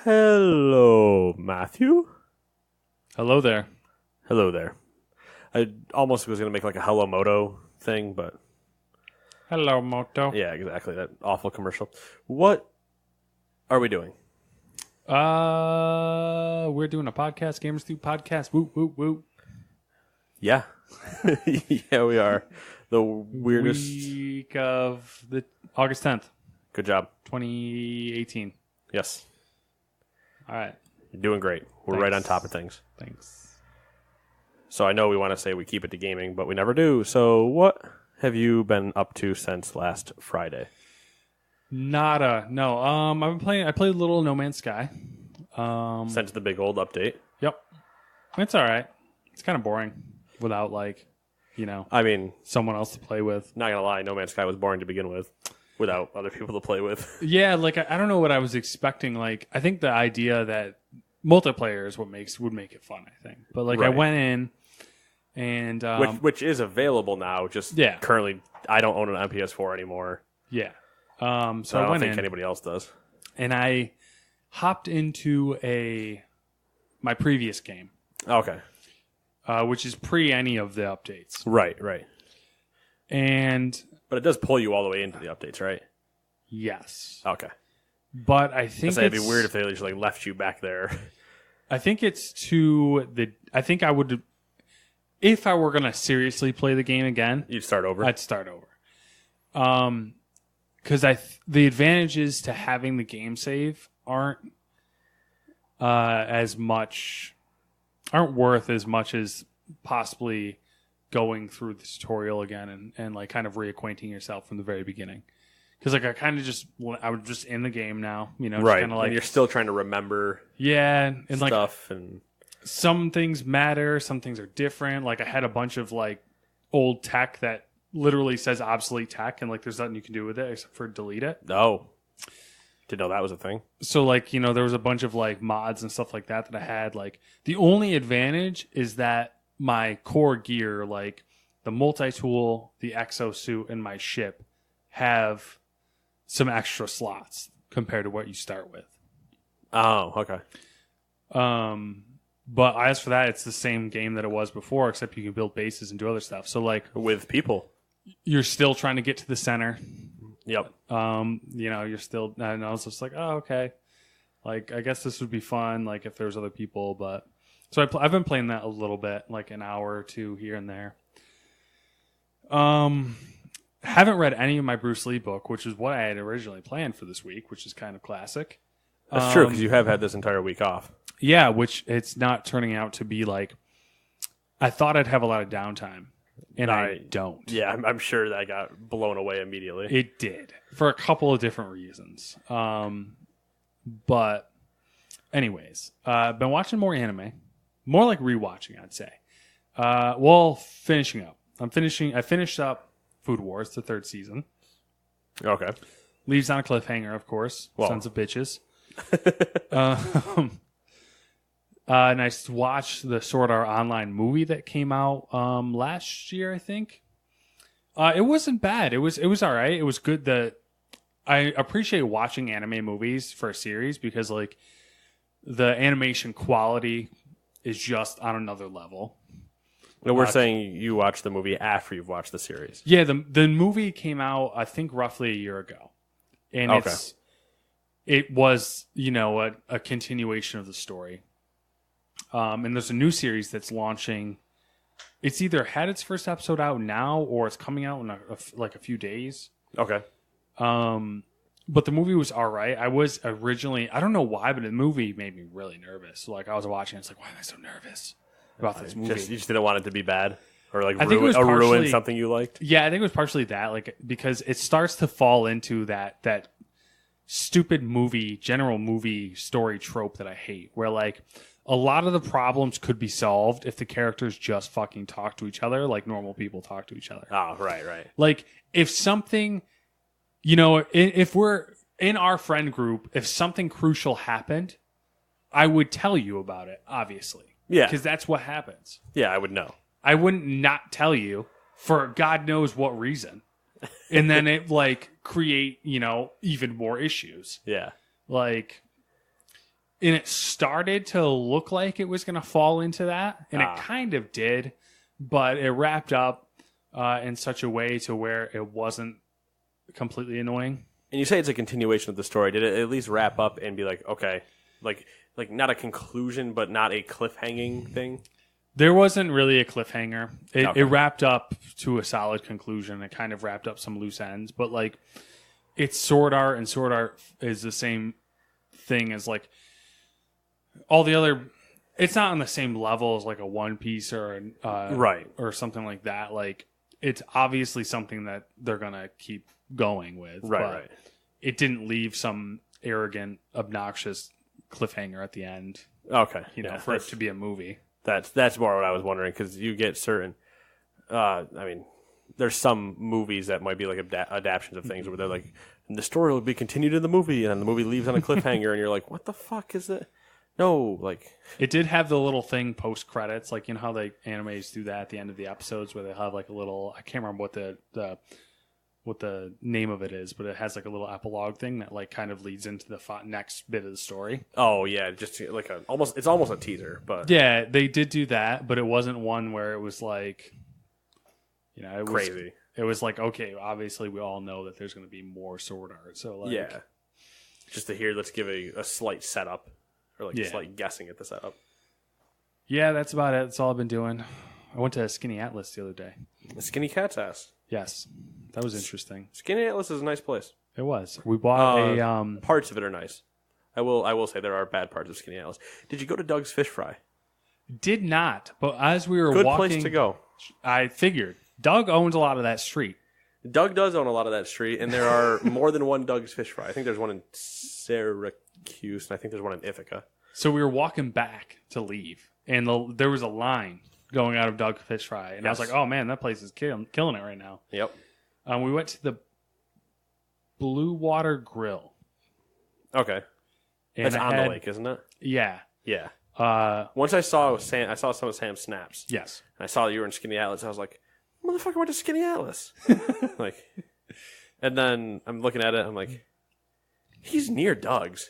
Hello, Matthew. Hello there. Hello there. I almost was going to make like a Hello Moto thing, but Hello, Moto. yeah, exactly. That awful commercial. What are we doing? We're doing a podcast, Gamers Through Podcast. Woo, woo, woo. Yeah. Yeah, we are. The weirdest. Week of the August 10th, Good job. 2018. Yes. All right. You're doing great. We're right on top of things. Thanks. So I know we want to say we keep it to gaming, but we never do. So what have you been up to since last Friday? Nada. No. I've been playing. I played a little No Man's Sky. Since the big old update. Yep. It's all right. It's kind of boring without I mean, someone else to play with. not going to lie, No Man's Sky was boring to begin with without other people to play with. Yeah, I don't know what I was expecting. I think the idea that multiplayer is what would make it fun, I think. But I Right. went in and Which is available now. Just currently, I don't own an PS4 anymore. yeah. So I I don't went think in anybody else does. and I hopped into my previous game, Okay. which is pre any of the updates, Right. and But it does pull you all the way into the updates, right? yes, Okay. but I think It'd be weird if they just left you back there. I think it's I think I would, if I were gonna seriously play the game again, You'd start over. I'd start over. Because the advantages to having the game save aren't worth as much as possibly going through the tutorial again and kind of reacquainting yourself from the very beginning. Because I was just in the game now, right. Kind of and you're still trying to remember and stuff and some things matter, some things are different. I had a bunch of old tech that literally says obsolete tech, and there's nothing you can do with it except for delete it. oh, didn't know that was a thing. So there was a bunch of mods and stuff like that I had. The only advantage is that my core gear, the multi-tool, the exosuit, and my ship have some extra slots compared to what you start with. Oh, okay. But as for that, it's the same game that it was before, except you can build bases and do other stuff. So with people, you're still trying to get to the center. Yep. You're still, and I was just oh, okay. I guess this would be fun, if there was other people, but so I've been playing that a little bit, an hour or two here and there. Haven't read any of my Bruce Lee book, which is what I had originally planned for this week, which is kind of classic. That's true, because you have had this entire week off. Yeah, which it's not turning out to be I thought I'd have a lot of downtime, and I don't. Yeah, I'm sure that I got blown away immediately. It did, for a couple of different reasons. But anyways, I've been watching more anime. More like rewatching, I'd say. Finishing up. I finished up Food Wars, the third season. Okay. Leaves on a cliffhanger, of course. Well. Sons of bitches. And I watched the Sword Art Online movie that came out last year, I think. It wasn't bad. It was all right. It was good. I appreciate watching anime movies for a series because the animation quality is just on another level. No, we're saying you watched the movie after you've watched the series. Yeah, the movie came out, I think, roughly a year ago. And it was, a continuation of the story. And there's a new series that's launching. It's either had its first episode out now or it's coming out in a few days. Okay. But the movie was all right. I was originally, I don't know why, but the movie made me really nervous. So I was watching, it's why am I so nervous about this movie? You just didn't want it to be bad? Or I think it was ruin something you liked? Yeah, I think it was partially that, because it starts to fall into that stupid general movie story trope that I hate, where a lot of the problems could be solved if the characters just fucking talk to each other like normal people talk to each other. Oh, right. If something, if we're in our friend group, if something crucial happened, I would tell you about it, obviously. Yeah. Because that's what happens. Yeah, I would know. I wouldn't not tell you for God knows what reason. And then it create, even more issues. Yeah. and it started to look like it was going to fall into that, and it kind of did, but it wrapped up in such a way to where it wasn't completely annoying. And you say it's a continuation of the story. Did it at least wrap up and be like, okay, like not a conclusion, but not a cliffhanging thing? There wasn't really a cliffhanger. It wrapped up to a solid conclusion. It kind of wrapped up some loose ends, but like it's sword art, and sword art is the same thing as like all the other. It's not on the same level as like a One Piece or right or something like that. Like it's obviously something that they're gonna keep going with. Right. It didn't leave some arrogant, obnoxious cliffhanger at the end. Okay, For it to be a movie. That's more what I was wondering, because you get certain. I mean, there's some movies that might be like adaptations of things where they're like, the story will be continued in the movie, and then the movie leaves on a cliffhanger, and you're like, what the fuck is it? No, like it did have the little thing post credits, like how the animes do that at the end of the episodes, where they have like a little. I can't remember what the name of it is, but it has like a little epilogue thing that like kind of leads into the next bit of the story. Oh yeah, just like it's almost a teaser, but yeah, they did do that, but it wasn't one where it was like, it crazy. It was like, okay, obviously we all know that there's going to be more sword art, so like just to hear, let's give a slight setup or like a slight guessing at the setup. Yeah, that's about it. That's all I've been doing. I went to Skinny Atlas the other day. A Skinny Cat's ass. Yes. That was interesting. Skinny Atlas is a nice place. It was. We bought parts of it are nice. I will say there are bad parts of Skinny Atlas. Did you go to Doug's Fish Fry? Did not, but as we were Good walking, place to go. I figured Doug owns a lot of that street. Doug does own a lot of that street, and there are more than one Doug's Fish Fry. I think there's one in Syracuse, and I think there's one in Ithaca. So we were walking back to leave, and there was a line going out of Doug's Fish Fry, and I was like, "Oh man, that place is killing it right now." Yep. We went to the Blue Water Grill. Okay. And that's on the lake, isn't it? Yeah. Yeah. Once I saw some of Sam's snaps. Yes. And I saw that you were in Skinny Atlas. I was like, motherfucker went to Skinny Atlas. Like, and then I'm looking at it. I'm like, he's near Doug's.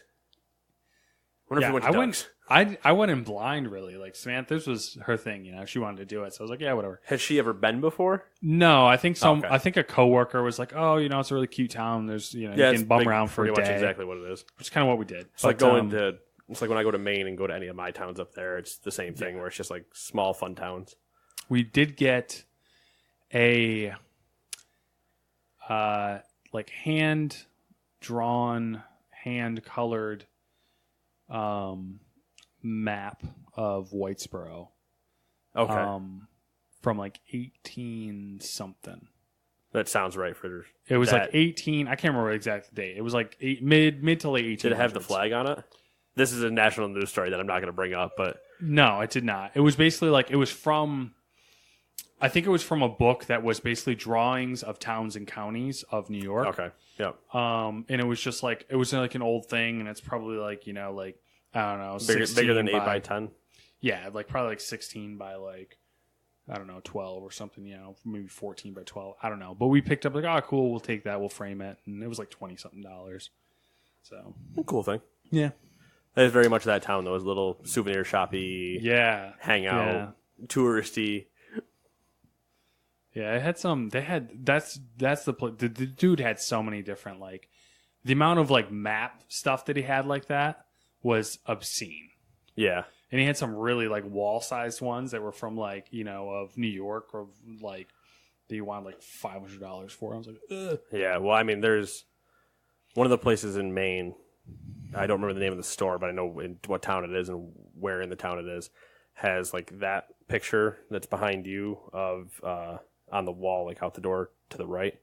I wonder if he went to Doug's. I went in blind, really. Like, Samantha, this was her thing, She wanted to do it, so I was like, yeah, whatever. Has she ever been before? No, I think so. Okay. I think a coworker was like, oh, it's a really cute town. There's, you can bum around for a day. Pretty much exactly what it is. Which is kind of what we did. It's like it's like when I go to Maine and go to any of my towns up there. It's the same thing where it's just like small, fun towns. We did get a like hand-drawn, hand-colored map of Whitesboro. Okay. From like 18 something. That sounds right for it was like 18. I can't remember the exact date. It was like mid to late 18. Did it have the flag on it? This is a national news story that I'm not going to bring up, but no, it did not. It was basically like it was from. I think it was from a book that was basically drawings of towns and counties of New York. Okay. Yep. And it was just like it was like an old thing, and it's probably like like I don't know, bigger than 8 by 10. Yeah, like probably like 16 by like I don't know 12 or something. Maybe 14 by 12. I don't know. But we picked up like, oh, cool, we'll take that, we'll frame it, and it was like $20 something. So cool thing. Yeah. That is very much that town, though. It's a little souvenir shoppy, hangout, touristy. Yeah, it had some. They had that's the place. The dude had so many different the amount of map stuff that he had like that was obscene. Yeah, and he had some really wall sized ones that were from of New York or that you wanted $500 for. I was like, ugh. Yeah. Well, I mean, there's one of the places in Maine. I don't remember the name of the store, but I know what town it is and where in the town it is. Has that picture that's behind you of on the wall, out the door to the right.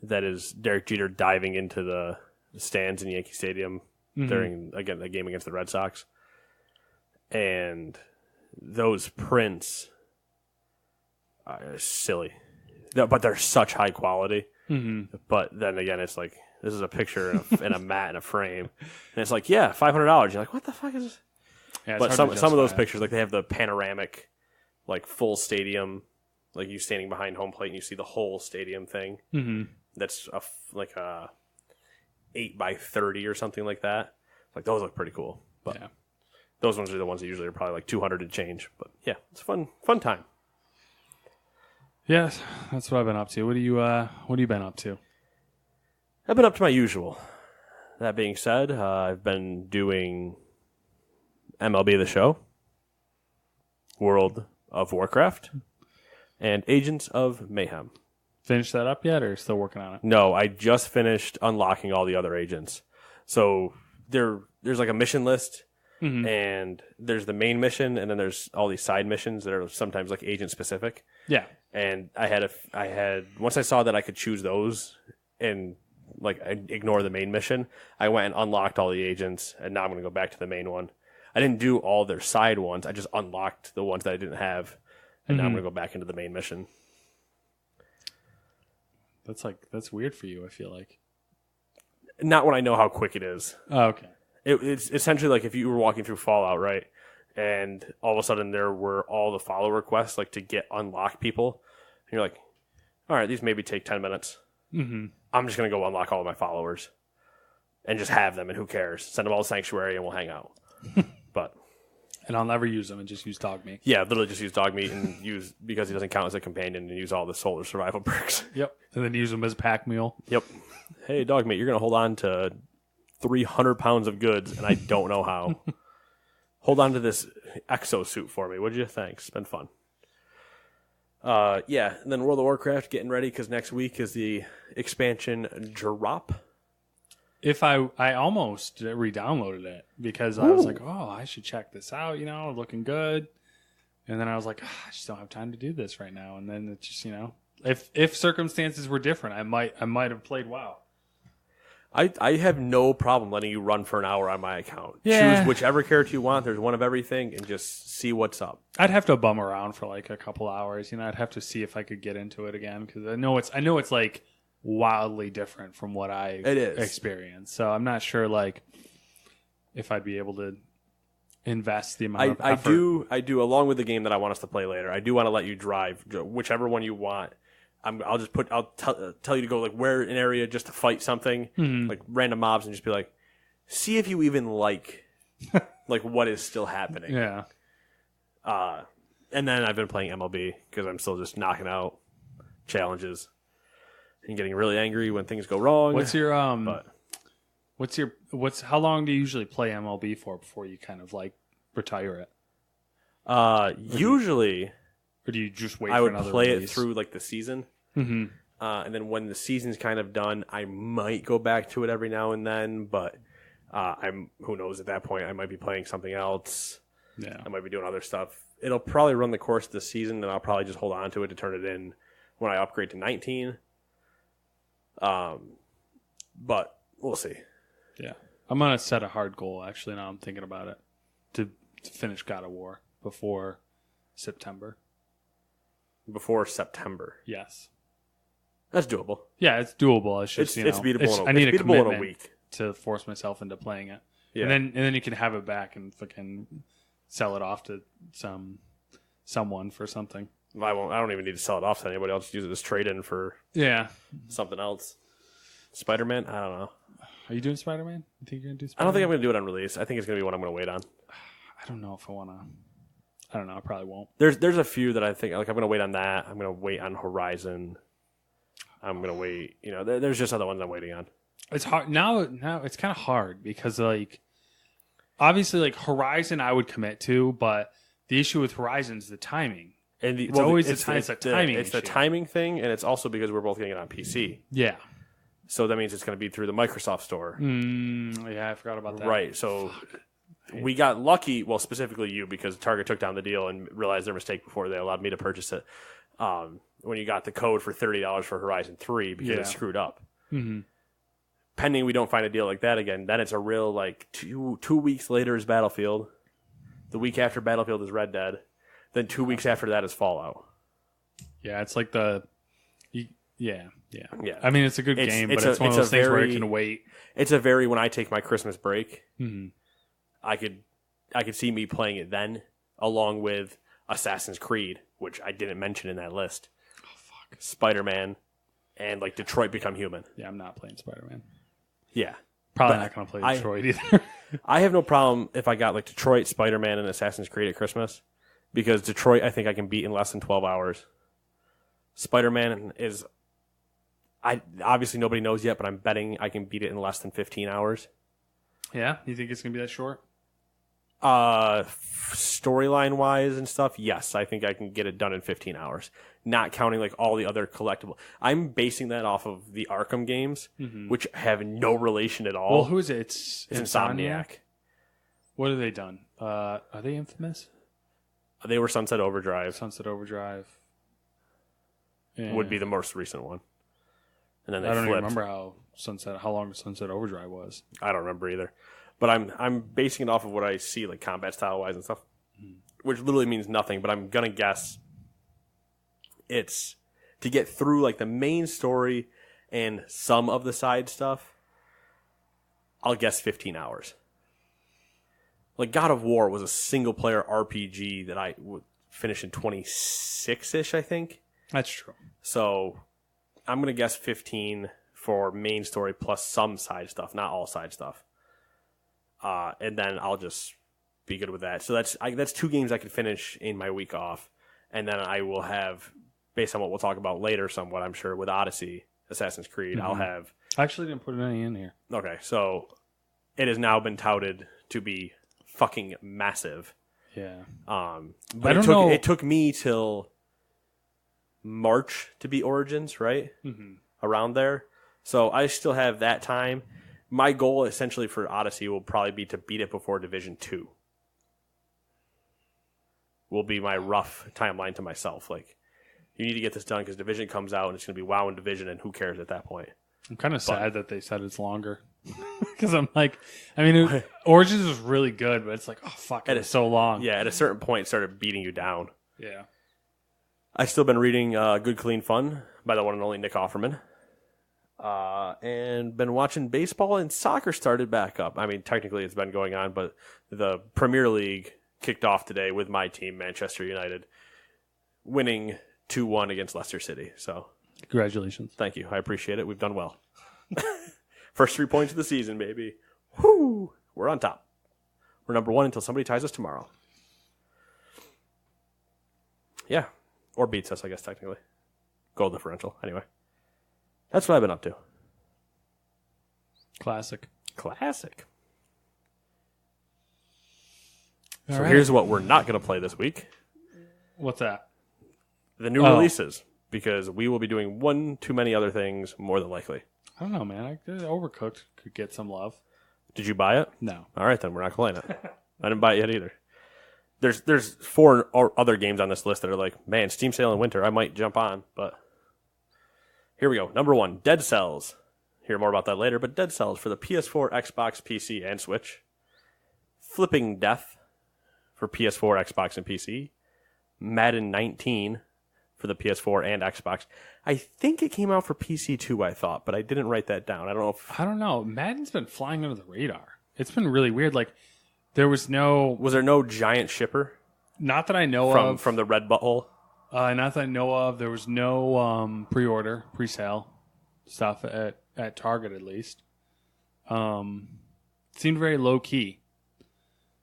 That is Derek Jeter diving into the stands in Yankee Stadium during a game against the Red Sox. And those prints are silly, but they're such high quality. Mm-hmm. But then again, it's like, this is a picture in a mat in a frame, and it's like, yeah, $500. You're like, what the fuck is this? Yeah, but some of those pictures, they have the panoramic, full stadium, you standing behind home plate and you see the whole stadium thing. Mm-hmm. That's a 8 by 30 or something like that. Those look pretty cool. But Yeah. those ones are the ones that usually are probably like 200 and change. But yeah, it's a fun time. Yes, that's what I've been up to. What have you been up to? I've been up to my usual. That being said, I've been doing MLB The Show, World of Warcraft, and Agents of Mayhem. Finished that up yet, or still working on it? No, I just finished unlocking all the other agents. So there's like a mission list, and there's the main mission, and then there's all these side missions that are sometimes like agent specific. Yeah. And I had once I saw that I could choose those and like I ignore the main mission, I went and unlocked all the agents, and now I'm going to go back to the main one. I didn't do all their side ones. I just unlocked the ones that I didn't have, and now I'm going to go back into the main mission. That's weird for you, I feel like. Not when I know how quick it is. Oh, okay. It's essentially like if you were walking through Fallout, right? And all of a sudden there were all the follow requests, like to get unlock people. And you're like, all right, these maybe take 10 minutes. Mm-hmm. I'm just going to go unlock all of my followers and just have them, and who cares? Send them all to Sanctuary and we'll hang out. But And I'll never use them and just use dog meat. yeah, literally just use dog meat and use, because he doesn't count as a companion, and use all the solar survival perks. Yep. And then use them as a pack meal. Yep. Hey, dog meat, you're going to hold on to 300 pounds of goods, and I don't know how. Hold on to this exosuit for me, would you? Thanks. It's been fun. Yeah, and then World of Warcraft, getting ready, because next week is the expansion drop. If I almost re-downloaded it because I was like, oh, I should check this out, looking good. And then I was like, I just don't have time to do this right now. And then it's just, if circumstances were different, I might have played WoW. I have no problem letting you run for an hour on my account. Yeah. Choose whichever character you want. There's one of everything, and just see what's up. I'd have to bum around for like a couple hours. I'd have to see if I could get into it again, because I know it's like wildly different from what I experienced. So I'm not sure like if I'd be able to invest the amount of effort. I do along with the game that I want us to play later. I do want to let you drive whichever one you want. I'll tell you to go like where an area just to fight something, like random mobs, and just be like, see if you even like what is still happening. Yeah. And then I've been playing MLB because I'm still just knocking out challenges and getting really angry when things go wrong. How long do you usually play MLB for before you kind of like retire it? Usually, or do you just wait? I for would another play release? it through like the season, and then when the season's kind of done, I might go back to it every now and then. But who knows at that point? I might be playing something else. Yeah, I might be doing other stuff. It'll probably run the course of the season, and I'll probably just hold on to it to turn it in when I upgrade to 19. But we'll see. Yeah, I'm gonna set a hard goal. Actually, now I'm thinking about it, to finish God of War before September. Before September. Yes, that's doable. Yeah, it's doable. It's just it's beatable. I need a commitment in a week to force myself into playing it. Yeah. And then you can have it back and fucking sell it off to someone for something. I won't. I don't even need to sell it off to anybody. I'll just use it as trade-in for something else. Spider-Man? I don't know. Are you doing Spider-Man? You think you're going to do Spider-Man? I don't think I'm going to do it on release. I think it's going to be what I'm going to wait on. I don't know if I want to. I don't know. I probably won't. There's a few that I think, like, I'm going to wait on that. I'm going to wait on Horizon. I'm going to wait. There's just other ones I'm waiting on. It's hard. Now it's kind of hard because, like, obviously, like, Horizon I would commit to, but the issue with Horizon is the timing. And it's always the timing It's the timing thing, and it's also because we're both getting it on PC. Yeah. So that means it's going to be through the Microsoft Store. Yeah, I forgot about that. Right. So we got lucky, well, specifically you, because Target took down the deal and realized their mistake before they allowed me to purchase it. When you got the code for $30 for Horizon 3 because it screwed up. Mm-hmm. Pending we don't find a deal like that again, then it's a real, like, two weeks later is Battlefield. The week after Battlefield is Red Dead. Then 2 weeks after that is Fallout. Yeah, it's like Yeah. I mean, it's a good game, but it's one of those things where it can wait. It's a very, when I take my Christmas break, I could see me playing it then, along with Assassin's Creed, which I didn't mention in that list. Oh, fuck. Spider-Man, and like Detroit Become Human. Yeah, I'm not playing Spider-Man. Yeah. Probably not going to play Detroit either. I have no problem if I got like Detroit, Spider-Man, and Assassin's Creed at Christmas, because Detroit I think I can beat in less than 12 hours. Spider-Man is, obviously nobody knows yet, but I'm betting I can beat it in less than 15 hours. Yeah, you think it's going to be that short? Storyline wise and stuff, yes, I think I can get it done in 15 hours. Not counting like all the other collectible. I'm basing that off of the Arkham games, which have no relation at all. Well, who is it? It's Insomniac. What have they done? Are they Infamous? They were Sunset Overdrive. Sunset Overdrive would be the most recent one. And then they I don't flipped. even remember how long Sunset Overdrive was. I don't remember either. But I'm basing it off of what I see, like combat style wise and stuff, which literally means nothing. But I'm gonna guess it's to get through like the main story and some of the side stuff. I'll guess 15 hours. Like God of War was a single player RPG that I would finish in 26-ish, I think. That's true. So I'm gonna guess 15 for main story plus some side stuff, not all side stuff. And then I'll just be good with that. So that's 2 games I could finish in my week off. And then I will have, based on what we'll talk about later somewhat, I'm sure, with Odyssey, Assassin's Creed, I'll have... I actually didn't put any in here. Okay, so it has now been touted to be fucking massive. Yeah. But I don't know. It took me till March to beat Origins, right? Mm-hmm. Around there. So I still have that time. My goal, essentially, for Odyssey will probably be to beat it before Division 2. Will be my rough timeline to myself. Like, you need to get this done because Division comes out and it's going to be WoW and Division, and who cares at that point? I'm kind of sad that they said it's longer. Because I'm like, I mean, Origins was really good, but it's like, oh, fuck, it's so long. Yeah, at a certain point, it started beating you down. Yeah. I've still been reading Good Clean Fun by the one and only Nick Offerman. And been watching baseball, and soccer started back up. I mean, technically it's been going on, but the Premier League kicked off today with my team, Manchester United, winning 2-1 against Leicester City. So, congratulations. Thank you. I appreciate it. We've done well. First 3 points of the season, baby. Woo! We're on top. We're number 1 until somebody ties us tomorrow. Yeah. Or beats us, I guess, technically. Goal differential. Anyway. That's what I've been up to. Classic. So here's what we're not going to play this week. What's that? The new releases. Because we will be doing one too many other things, more than likely. I don't know, man. Overcooked could get some love. Did you buy it? No. All right, then. We're not playing it. I didn't buy it yet either. There's 4 other games on this list that are like, man, Steam sale in winter. I might jump on, but... Here we go. Number 1, Dead Cells. Hear more about that later, but Dead Cells for the PS4, Xbox, PC, and Switch. Flipping Death for PS4, Xbox, and PC. Madden 19 for the PS4 and Xbox. I think it came out for PC too, I thought, but I didn't write that down. I don't know. Madden's been flying under the radar. It's been really weird. Like, was there no giant shipper? Not that I know of. From the Red Butthole? Not that I know of. There was no pre-order, pre-sale stuff at Target, at least. It seemed very low-key.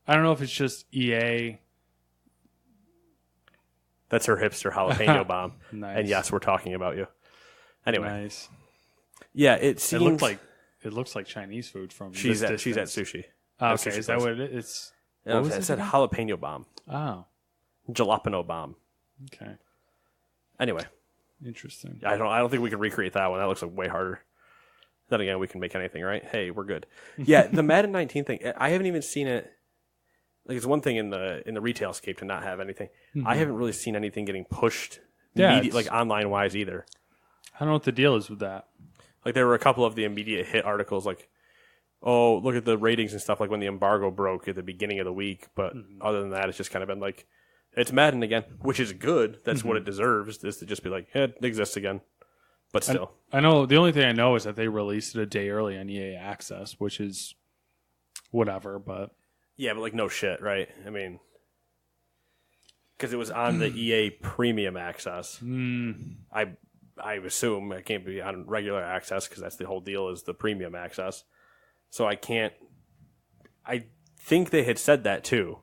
I don't know if it's just EA. That's her hipster jalapeno bomb. Nice. And yes, we're talking about you. Anyway. Nice. Yeah, it seems... It looks like Chinese food from she's this at distance. sushi. Oh, okay, is that what it is? It said jalapeno bomb. Oh. Jalapeno bomb. Okay. Anyway. Interesting. I don't think we can recreate that one. That looks like way harder. Then again, we can make anything, right? Hey, we're good. Yeah, the Madden 19 thing, I haven't even seen it. Like, it's one thing in the retail scape to not have anything. Mm-hmm. I haven't really seen anything getting pushed like online wise either. I don't know what the deal is with that. Like, there were a couple of the immediate hit articles like, oh, look at the ratings and stuff, like when the embargo broke at the beginning of the week. But other than that, it's just kind of been like, it's Madden again, which is good. That's what it deserves, is to just be like, it exists again. But still. I know, the only thing I know is that they released it a day early on EA Access, which is whatever, but... Yeah, but like, no shit, right? I mean... Because it was on the EA Premium Access. I assume it can't be on regular access, because that's the whole deal, is the Premium Access. So I think they had said that too.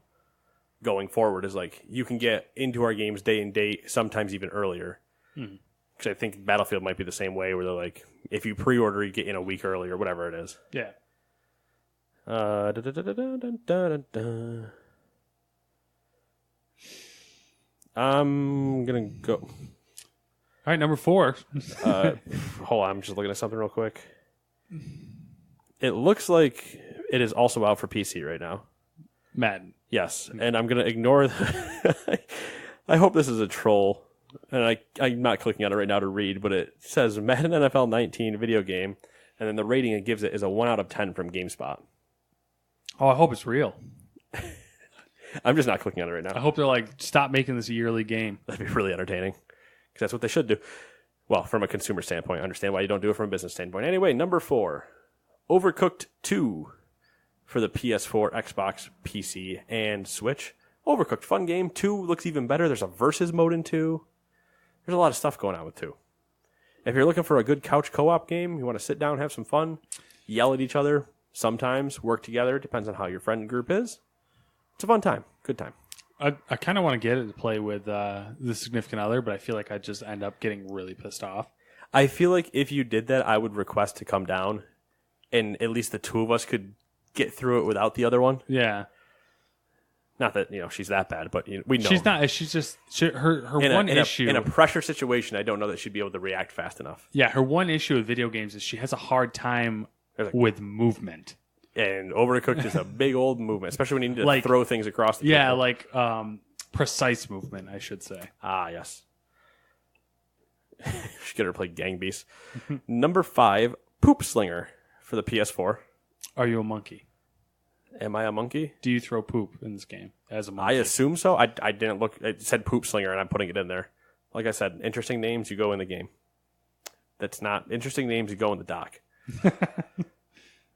Going forward is like you can get into our games day and date, sometimes even earlier. Because I think Battlefield might be the same way, where they're like, if you pre-order, you get in a week early or whatever it is. Yeah. I'm gonna go. All right, number 4. Hold on, I'm just looking at something real quick. It looks like it is also out for PC right now. Madden. Yes, and I'm gonna ignore. I hope this is a troll, and I'm not clicking on it right now to read, but it says Madden NFL 19 video game, and then the rating it gives it is a 1 out of 10 from GameSpot. Oh, I hope it's real. I'm just not clicking on it right now. I hope they're like, stop making this a yearly game. That'd be really entertaining, because that's what they should do. Well, from a consumer standpoint, I understand why you don't do it from a business standpoint. Anyway, number 4, Overcooked 2 for the PS4, Xbox, PC, and Switch. Overcooked, fun game. 2 looks even better. There's a versus mode in 2. There's a lot of stuff going on with 2. If you're looking for a good couch co-op game, you want to sit down, have some fun, yell at each other, sometimes work together, depends on how your friend group is. It's a fun time. Good time. I kind of want to get it to play with the significant other, but I feel like I'd just end up getting really pissed off. I feel like if you did that, I would request to come down, and at least the two of us could get through it without the other one. Yeah. Not that, she's that bad, but we know. She's not. She's just her one issue. In a pressure situation, I don't know that she'd be able to react fast enough. Yeah, her one issue with video games is she has a hard time with movement. And Overcooked is a big old movement, especially when you need to throw things across the table. Yeah, like precise movement, I should say. Ah, yes. Should get her to play Gang Beasts. Number 5, Poop Slinger for the PS4. Are you a monkey? Am I a monkey? Do you throw poop in this game as a monkey? I assume so. I didn't look. It said Poop Slinger, and I'm putting it in there. Like I said, interesting names, you go in the game. That's not interesting names, you go in the dock.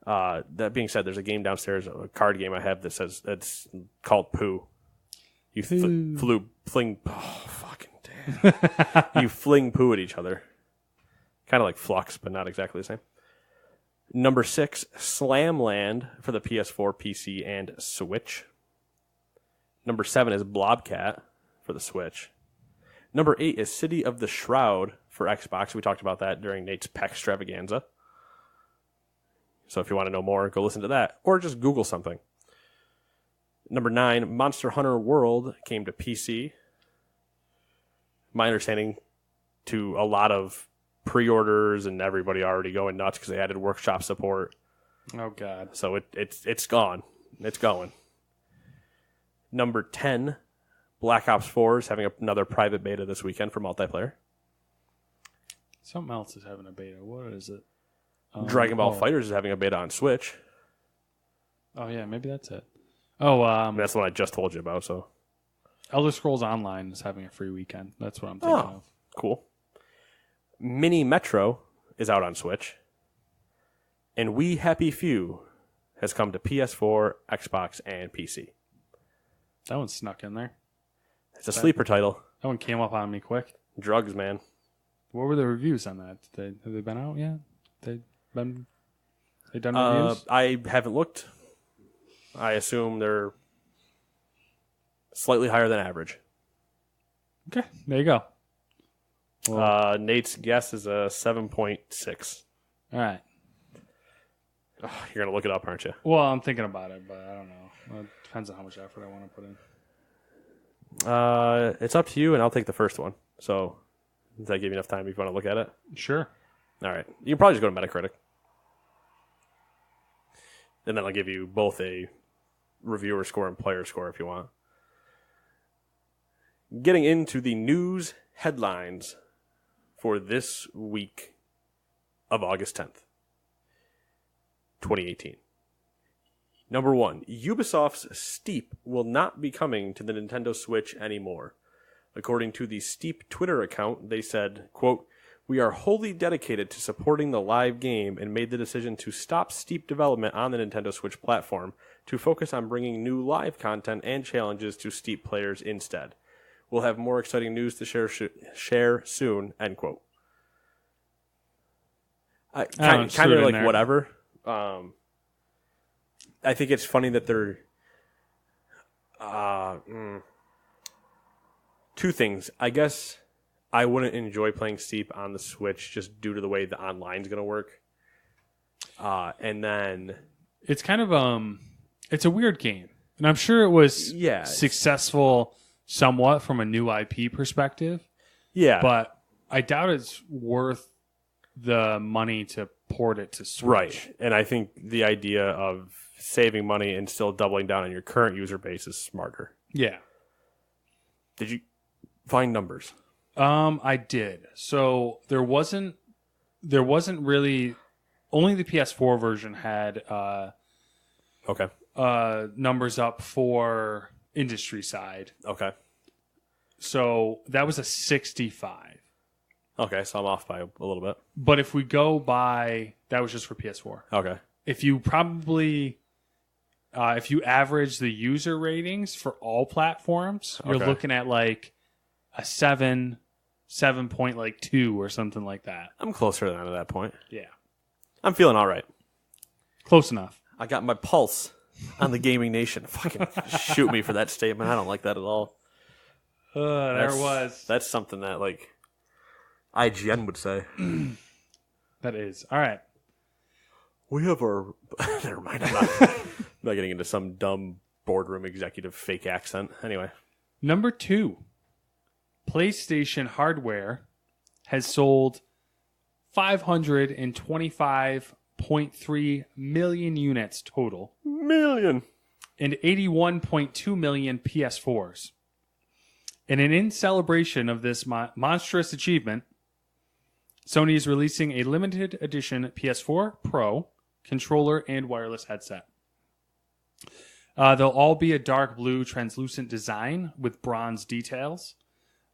That being said, there's a game downstairs, a card game I have that says it's called Poo. You fling. Oh, fucking damn! You fling poo at each other, kind of like Flux, but not exactly the same. Number 6, Slamland for the PS4, PC, and Switch. Number 7 is Blobcat for the Switch. Number 8 is City of the Shroud for Xbox. We talked about that during Nate's PAX Extravaganza. So if you want to know more, go listen to that. Or just Google something. Number 9, Monster Hunter World came to PC. My understanding, to a lot of pre-orders and everybody already going nuts because they added workshop support. Oh, God. So it's gone. It's going. Number 10, Black Ops 4 is having another private beta this weekend for multiplayer. Something else is having a beta. What is it? Dragon Ball FighterZ is having a beta on Switch. Oh, yeah, maybe that's it. Oh, that's the one I just told you about. So, Elder Scrolls Online is having a free weekend. That's what I'm thinking of. Cool. Mini Metro is out on Switch. And We Happy Few has come to PS4, Xbox, and PC. That one snuck in there. It's a sleeper title. That one came up on me quick. Drugs, man. What were the reviews on that? Have they been out yet? They done reviews? I haven't looked. I assume they're slightly higher than average. Okay, there you go. Well, Nate's guess is a 7.6. All right. Oh, you're going to look it up, aren't you? Well, I'm thinking about it, but I don't know. Well, it depends on how much effort I want to put in. It's up to you, and I'll take the first one. So, does that give you enough time if you want to look at it? Sure. All right. You can probably just go to Metacritic. And then I'll give you both a reviewer score and player score if you want. Getting into the news headlines for this week of August 10th, 2018. Number 1, Ubisoft's Steep will not be coming to the Nintendo Switch anymore. According to the Steep Twitter account, they said, quote, "We are wholly dedicated to supporting the live game and made the decision to stop Steep development on the Nintendo Switch platform to focus on bringing new live content and challenges to Steep players instead. We'll have more exciting news to share soon," end quote. Kind of like there. whatever. I think it's funny that they're two things. I guess I wouldn't enjoy playing Steep on the Switch just due to the way the online's going to work. And then it's kind of it's a weird game, and I'm sure it was successful somewhat from a new IP perspective. Yeah, but I doubt it's worth the money to port it to Switch. Right, and I think the idea of saving money and still doubling down on your current user base is smarter. Yeah. Did you find numbers? I did. So there wasn't really, only the PS4 version had numbers up for industry side. Okay. So that was a 65. Okay, so I'm off by a little bit. But if we go by, that was just for PS4. Okay. If you if you average the user ratings for all platforms, you're looking at like a 7.2 or something like that. I'm closer than to that point. Yeah. I'm feeling all right. Close enough. I got my pulse on the gaming nation. Fucking shoot me for that statement. I don't like that at all. That's something that like IGN would say. That is. All right. We have our... Never mind. I'm not getting into some dumb boardroom executive fake accent. Anyway. Number 2. PlayStation hardware has sold 525.3 million units total. Million. And 81.2 million PS4s. And in celebration of this monstrous achievement, Sony is releasing a limited edition PS4 Pro controller and wireless headset. They'll all be a dark blue translucent design with bronze details.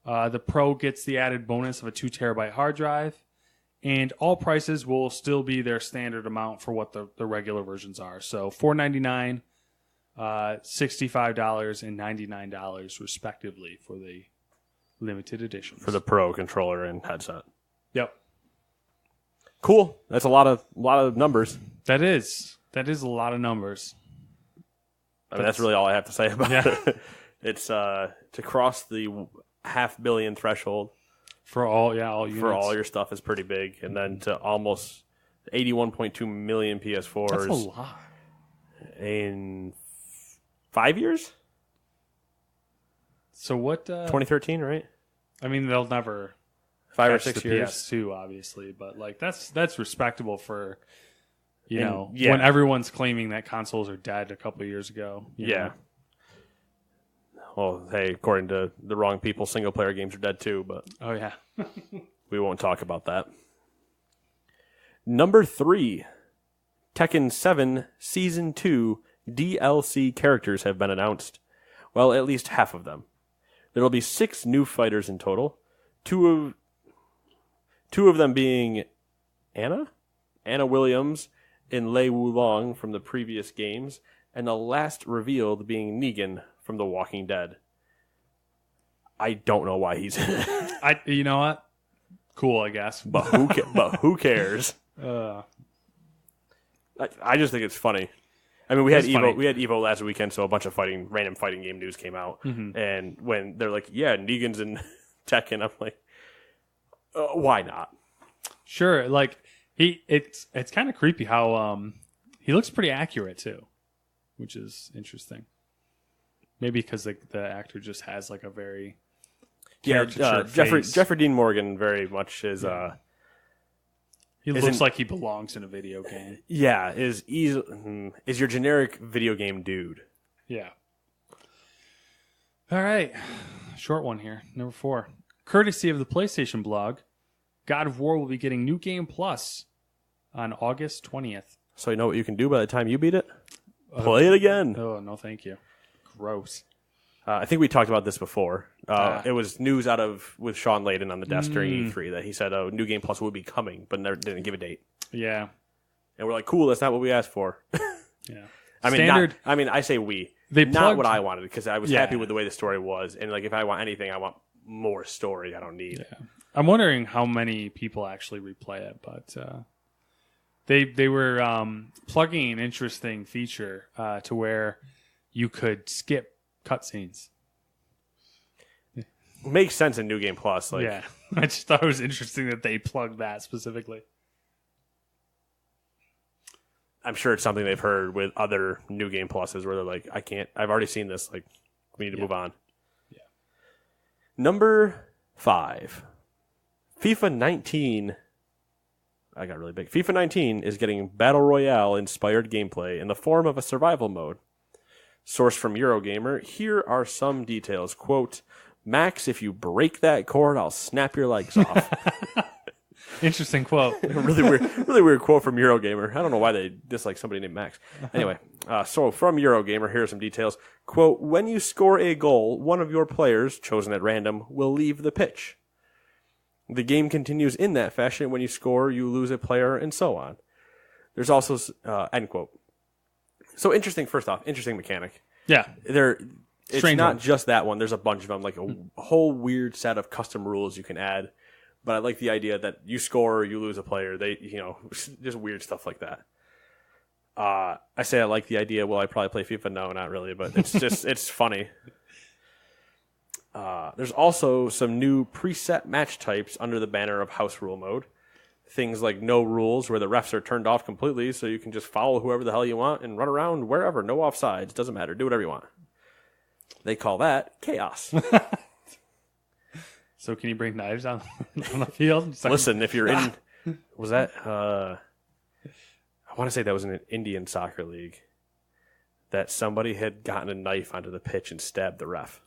The Pro gets the added bonus of a 2 terabyte hard drive, and all prices will still be their standard amount for what the regular versions are. So $499, $65, and $99 respectively for the limited editions. For the Pro controller and headset. Yep. Cool. That's a lot of numbers. That is a lot of numbers. I mean, that's really all I have to say about it. It's to cross the 500 million threshold for all units. For all your stuff is pretty big, and then to almost 81.2 million PS4s. That's a lot. In 5 years. So what? 2013, right? I mean, they'll never 5 or 6 years. PS2, obviously, but like that's respectable for. When everyone's claiming that consoles are dead a couple of years ago. You know. Well, hey, according to the wrong people, single-player games are dead too, but... Oh, yeah. We won't talk about that. Number 3. Tekken 7 Season 2 DLC characters have been announced. Well, at least half of them. There will be 6 new fighters in total. Two of them being Anna Williams, and Lei Wulong from the previous games, and the last revealed being Negan from The Walking Dead. I don't know why he's in it. You know what? Cool, I guess. But who cares? I just think it's funny. I mean, we had Evo last weekend, so a bunch of random fighting game news came out, and when they're like, "Yeah, Negan's in Tekken," I'm like, "Why not?" Sure, like. It's kind of creepy how he looks pretty accurate too, which is interesting. Maybe because the actor just has like a very Jeffrey Dean Morgan very much is. He looks like he belongs in a video game. Yeah, is your generic video game dude. Yeah. All right, short one here. Number 4, courtesy of the PlayStation blog. God of War will be getting New Game Plus on August 20th. So you know what you can do by the time you beat it? Play it again. Oh, no thank you. Gross. I think we talked about this before. It was news with Sean Layden on the desk during E3 that he said New Game Plus would be coming, but never didn't give a date. Yeah. And we're like, cool, that's not what we asked for. Yeah. I say we. Not what I wanted, because I was happy with the way the story was. And like, if I want anything, I want more story. I don't need. Yeah. I'm wondering how many people actually replay it, but They were plugging an interesting feature to where you could skip cutscenes. Makes sense in New Game Plus. Like, yeah, I just thought it was interesting that they plugged that specifically. I'm sure it's something they've heard with other New Game Pluses where they're like, I've already seen this. Like, we need to move on. Yeah. Number 5. FIFA 19. I got really big. FIFA 19 is getting Battle Royale inspired gameplay in the form of a survival mode. Sourced from Eurogamer, here are some details. Quote, Max, if you break that cord, I'll snap your legs off. Interesting quote. really weird quote from Eurogamer. I don't know why they dislike somebody named Max. Anyway, so from Eurogamer, here are some details. Quote, when you score a goal, one of your players, chosen at random, will leave the pitch. The game continues in that fashion. When you score, you lose a player, and so on. There's also, end quote. So interesting, first off, interesting mechanic. Yeah. It's Strange not one. just that one. There's a bunch of them, like a whole weird set of custom rules you can add. But I like the idea that you score or you lose a player. They, just weird stuff like that. I say I like the idea. Will I probably play FIFA? No, not really. But it's just, it's funny. There's also some new preset match types under the banner of house rule mode. Things like no rules, where the refs are turned off completely, so you can just follow whoever the hell you want and run around wherever. No offsides. Doesn't matter. Do whatever you want. They call that chaos. So can you bring knives on the field? Listen, if you're in... Was that... I want to say that was in an Indian soccer league. That somebody had gotten a knife onto the pitch and stabbed the ref.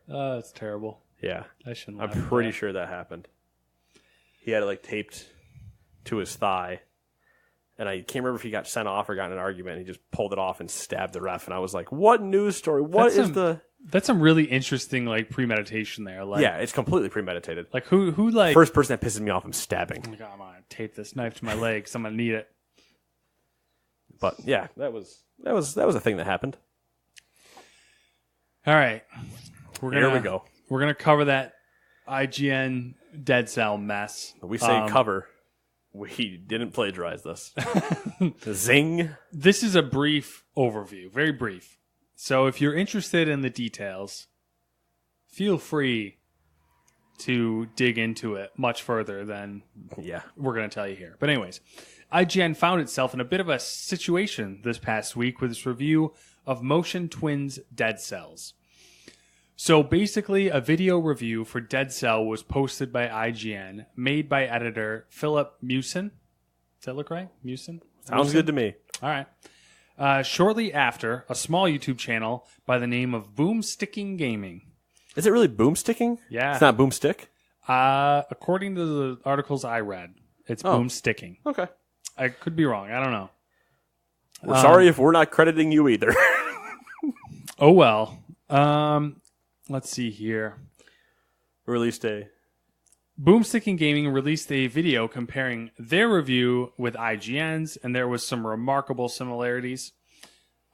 That's terrible. Yeah. I shouldn't I'm laugh at pretty that. sure that happened. He had it taped to his thigh. And I can't remember if he got sent off or got in an argument. And he just pulled it off and stabbed the ref. And I was like, what news story? That's some really interesting premeditation there. Yeah, it's completely premeditated. Like who First person that pisses me off, I'm stabbing. Oh my God, I'm gonna tape this knife to my leg. I'm gonna need it. But yeah, that was a thing that happened. All right, Here we go. We're gonna cover that IGN Dead Cell mess. We say cover. We didn't plagiarize this. Zing. This is a brief overview, very brief. So if you're interested in the details, feel free to dig into it much further than we're going to tell you here. But anyways, IGN found itself in a bit of a situation this past week with its review of Motion Twins' Dead Cells. So basically, a video review for Dead Cell was posted by IGN, made by editor Philip Mewson. Does that look right? Mewson? Sounds good to me. All right. Shortly after, a small YouTube channel by the name of Boomsticking Gaming. Is it really boomsticking? Yeah. It's not boomstick? According to the articles I read, it's boomsticking. Okay. I could be wrong. I don't know. We're sorry if we're not crediting you either. Oh, well. Let's see here. Release day. Boomsticking Gaming released a video comparing their review with IGN's, and there was some remarkable similarities.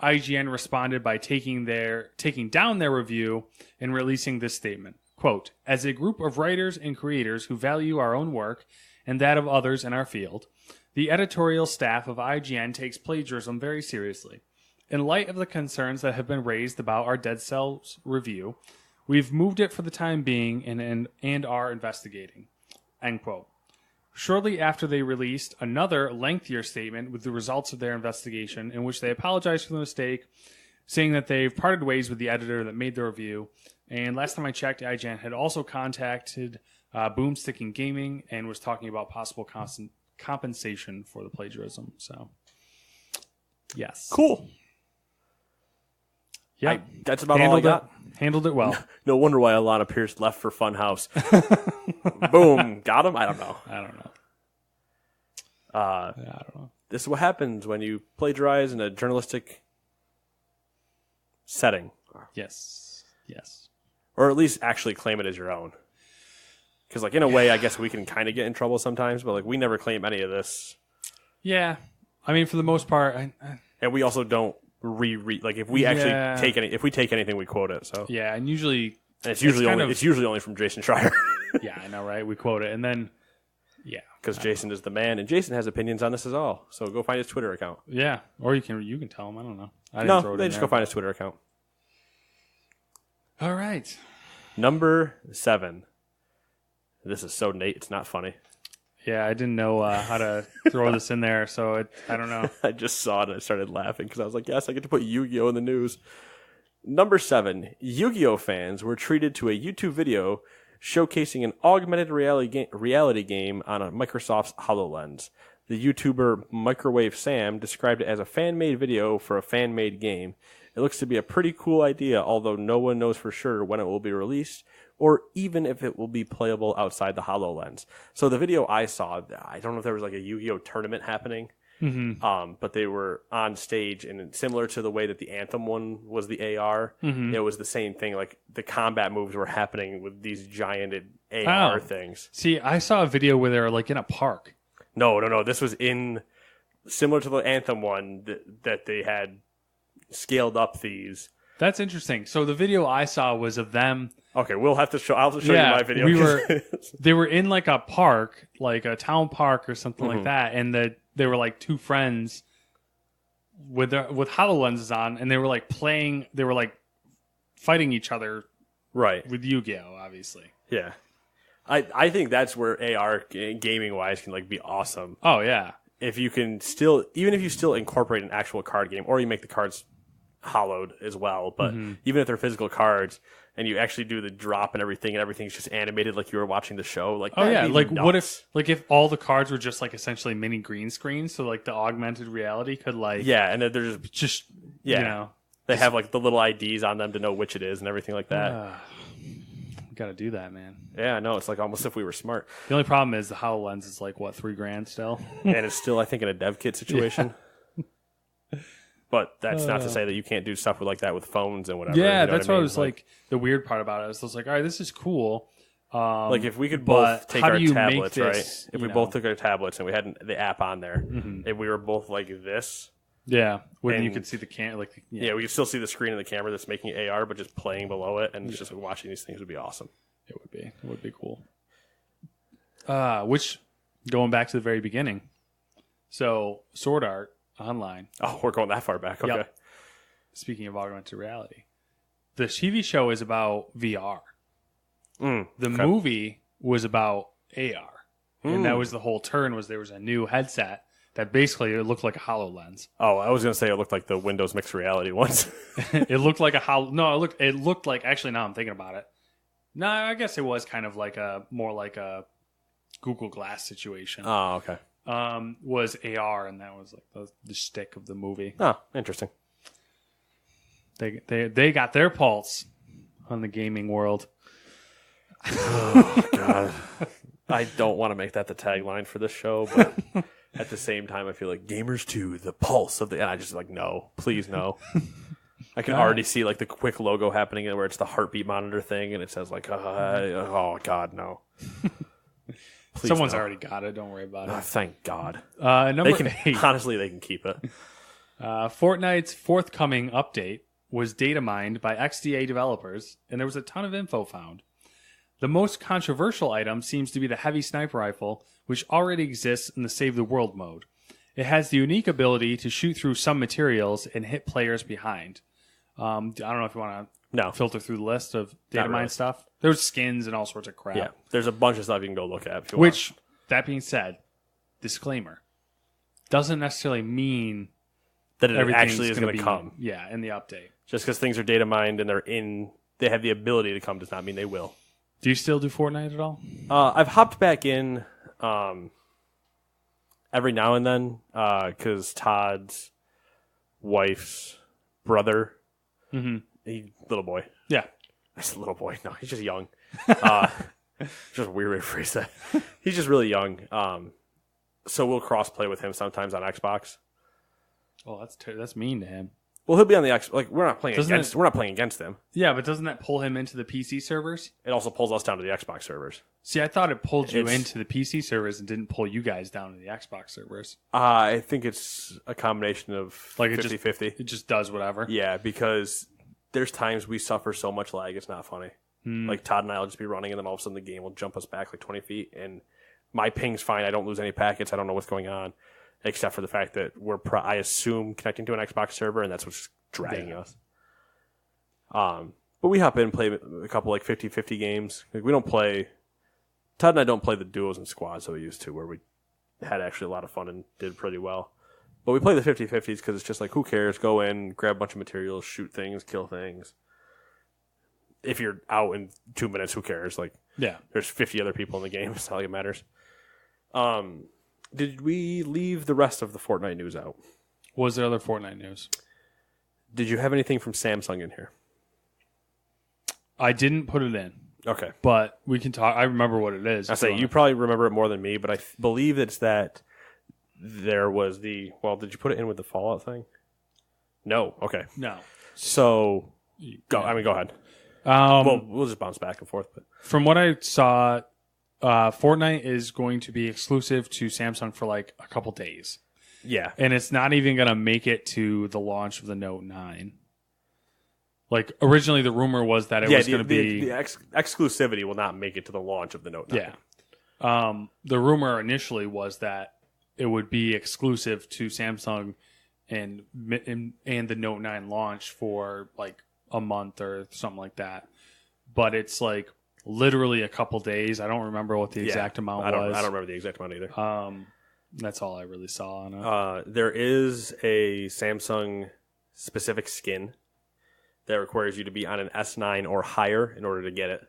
IGN responded by taking down their review and releasing this statement. Quote, as a group of writers and creators who value our own work and that of others in our field, the editorial staff of IGN takes plagiarism very seriously. In light of the concerns that have been raised about our Dead Cells review, we've moved it for the time being and are investigating. End quote. Shortly after they released another lengthier statement with the results of their investigation in which they apologized for the mistake, saying that they've parted ways with the editor that made the review. And last time I checked, IGN had also contacted Boomsticking Gaming and was talking about possible compensation for the plagiarism. So, yes. Cool. Yeah, that's about all I got. Handled it well. No wonder why Alana Pierce left for Funhouse. Boom. Got him? I don't know. I don't know. I don't know. This is what happens when you plagiarize in a journalistic setting. Yes. Yes. Or at least actually claim it as your own. Because, in a way, I guess we can kind of get in trouble sometimes, but, we never claim any of this. Yeah. I mean, for the most part. And we also don't reread. If we actually take anything, we quote it. So yeah, and usually. And it's usually only from Jason Schreier. Yeah, I know, right? We quote it. And then Yeah. Because Jason is the man, and Jason has opinions on this as well. So go find his Twitter account. Yeah. Or you can tell him. I don't know. They just go find his Twitter account. All right. Number 7. This is so Nate. It's not funny. Yeah, I didn't know how to throw this in there, so I don't know. I just saw it and I started laughing because I was like, yes, I get to put Yu-Gi-Oh! In the news. Number 7. Yu-Gi-Oh! Fans were treated to a YouTube video showcasing an augmented reality game on a Microsoft's HoloLens. The YouTuber Microwave Sam described it as a fan-made video for a fan-made game. It looks to be a pretty cool idea, although no one knows for sure when it will be released, or even if it will be playable outside the HoloLens. So the video I saw, I don't know if there was like a Yu-Gi-Oh! Tournament happening, but they were on stage, and similar to the way that the Anthem one was the AR, it was the same thing. Like the combat moves were happening with these giant AR things. See, I saw a video where they were like in a park. No. This was similar to the Anthem one that they had scaled up these. That's interesting. So the video I saw was of them. Okay, I'll have to show you my video. They were in like a park, like a town park or something like that, and they were like two friends with HoloLenses on, and they were like playing. They were like fighting each other, right? With Yu-Gi-Oh, obviously. Yeah, I think that's where AR gaming wise can like be awesome. Oh yeah, if you can even if you still incorporate an actual card game, or you make the cards hollowed as well, but even if they're physical cards and you actually do the drop and everything's just animated like you were watching the show, like like nuts. what if all the cards were just like essentially mini green screens, so like the augmented reality could like and then they're just you know, they have like the little IDs on them to know which it is and everything like that. Got to do that, man. Yeah, no, it's like almost if we were smart. The only problem is the HoloLens is like what, $3,000 still, and it's still I think in a dev kit situation. But that's not to say that you can't do stuff like that with phones and whatever. Yeah, you know that's what I mean? was like the weird part about it. I was like, all right, this is cool. Like if we could both take our tablets, right? If we both took our tablets and we had the app on there, if we were both like this, when you could see the we could still see the screen of the camera that's making AR, but just playing below it, and just watching these things would be awesome. It would be cool. Which going back to the very beginning, so Sword Art Online. Oh, we're going that far back. Okay. Yep. Speaking of augmented reality, the TV show is about VR. The movie was about AR, and that was the whole turn. Was there was a new headset that basically it looked like a HoloLens. Oh, I was going to say it looked like the Windows mixed reality ones. It looked like it looked like actually. Now I'm thinking about it. No, I guess it was kind of like more like a Google Glass situation. Oh, okay. Was AR, and that was like the shtick of the movie. Oh, interesting. They got their pulse on the gaming world. Oh God, I don't want to make that the tagline for this show, but at the same time, I feel like Gamers 2, the pulse of the. And I just like no, please no. I can already see like the quick logo happening where it's the heartbeat monitor thing, and it says like, oh God, no. Please Someone's already got it. Don't worry about it. Thank God. Number 8. Honestly, they can keep it. Fortnite's forthcoming update was data mined by XDA developers, and there was a ton of info found. The most controversial item seems to be the heavy sniper rifle, which already exists in the Save the World mode. It has the unique ability to shoot through some materials and hit players behind. I don't know if you want to filter through the list of data mine stuff. There's skins and all sorts of crap. Yeah, there's a bunch of stuff you can go look at if you want. That being said, disclaimer, doesn't necessarily mean that it actually is going to come. Yeah, in the update. Just because things are data mined and they have the ability to come does not mean they will. Do you still do Fortnite at all? I've hopped back in every now and then because Todd's wife's brother, little boy. Yeah. I said little boy. No, he's just young. Just a weird way to phrase that. He's just really young. So we'll cross play with him sometimes on Xbox. Oh, that's mean to him. Well, he'll be on the X. Like we're not playing against him. Yeah, but doesn't that pull him into the PC servers? It also pulls us down to the Xbox servers. See, I thought it pulled you into the PC servers and didn't pull you guys down to the Xbox servers. I think it's a combination of like 50-50. It just does whatever. Yeah, because there's times we suffer so much lag, it's not funny. Like Todd and I will just be running, and then all of a sudden the game will jump us back like 20 feet, and my ping's fine. I don't lose any packets. I don't know what's going on, except for the fact that I assume connecting to an Xbox server, and that's what's dragging us. But we hop in and play a couple like 50-50 games. Like, we don't play. Todd and I don't play the duos and squads that we used to, where we had actually a lot of fun and did pretty well. But we play the 50-50s because it's just like, who cares? Go in, grab a bunch of materials, shoot things, kill things. If you're out in 2 minutes, who cares? Like, Yeah. There's 50 other people in the game. It's not like it matters. Did we leave the rest of the Fortnite news out? Was there other Fortnite news? Did you have anything from Samsung in here? I didn't put it in, Okay. but we can talk. I remember what it is. I say you probably remember it more than me, but I believe it's that there was the. Well, did you put it in with the Fallout thing? No. Okay. No. So go. I mean, go ahead. We'll just bounce back and forth. But From what I saw, Fortnite is going to be exclusive to Samsung for like a couple days. yeah, And it's not even going to make it to the launch of the Note 9. Like, originally the rumor was that it was going to be... The exclusivity will not make it to the launch of the Note 9. Yeah. The rumor initially was that it would be exclusive to Samsung and the Note 9 launch for like a month or something like that. But it's like literally a couple days. I don't remember what the exact amount was. I don't remember the exact amount either. That's all I really saw on it. There is a Samsung specific skin that requires you to be on an S9 or higher in order to get it.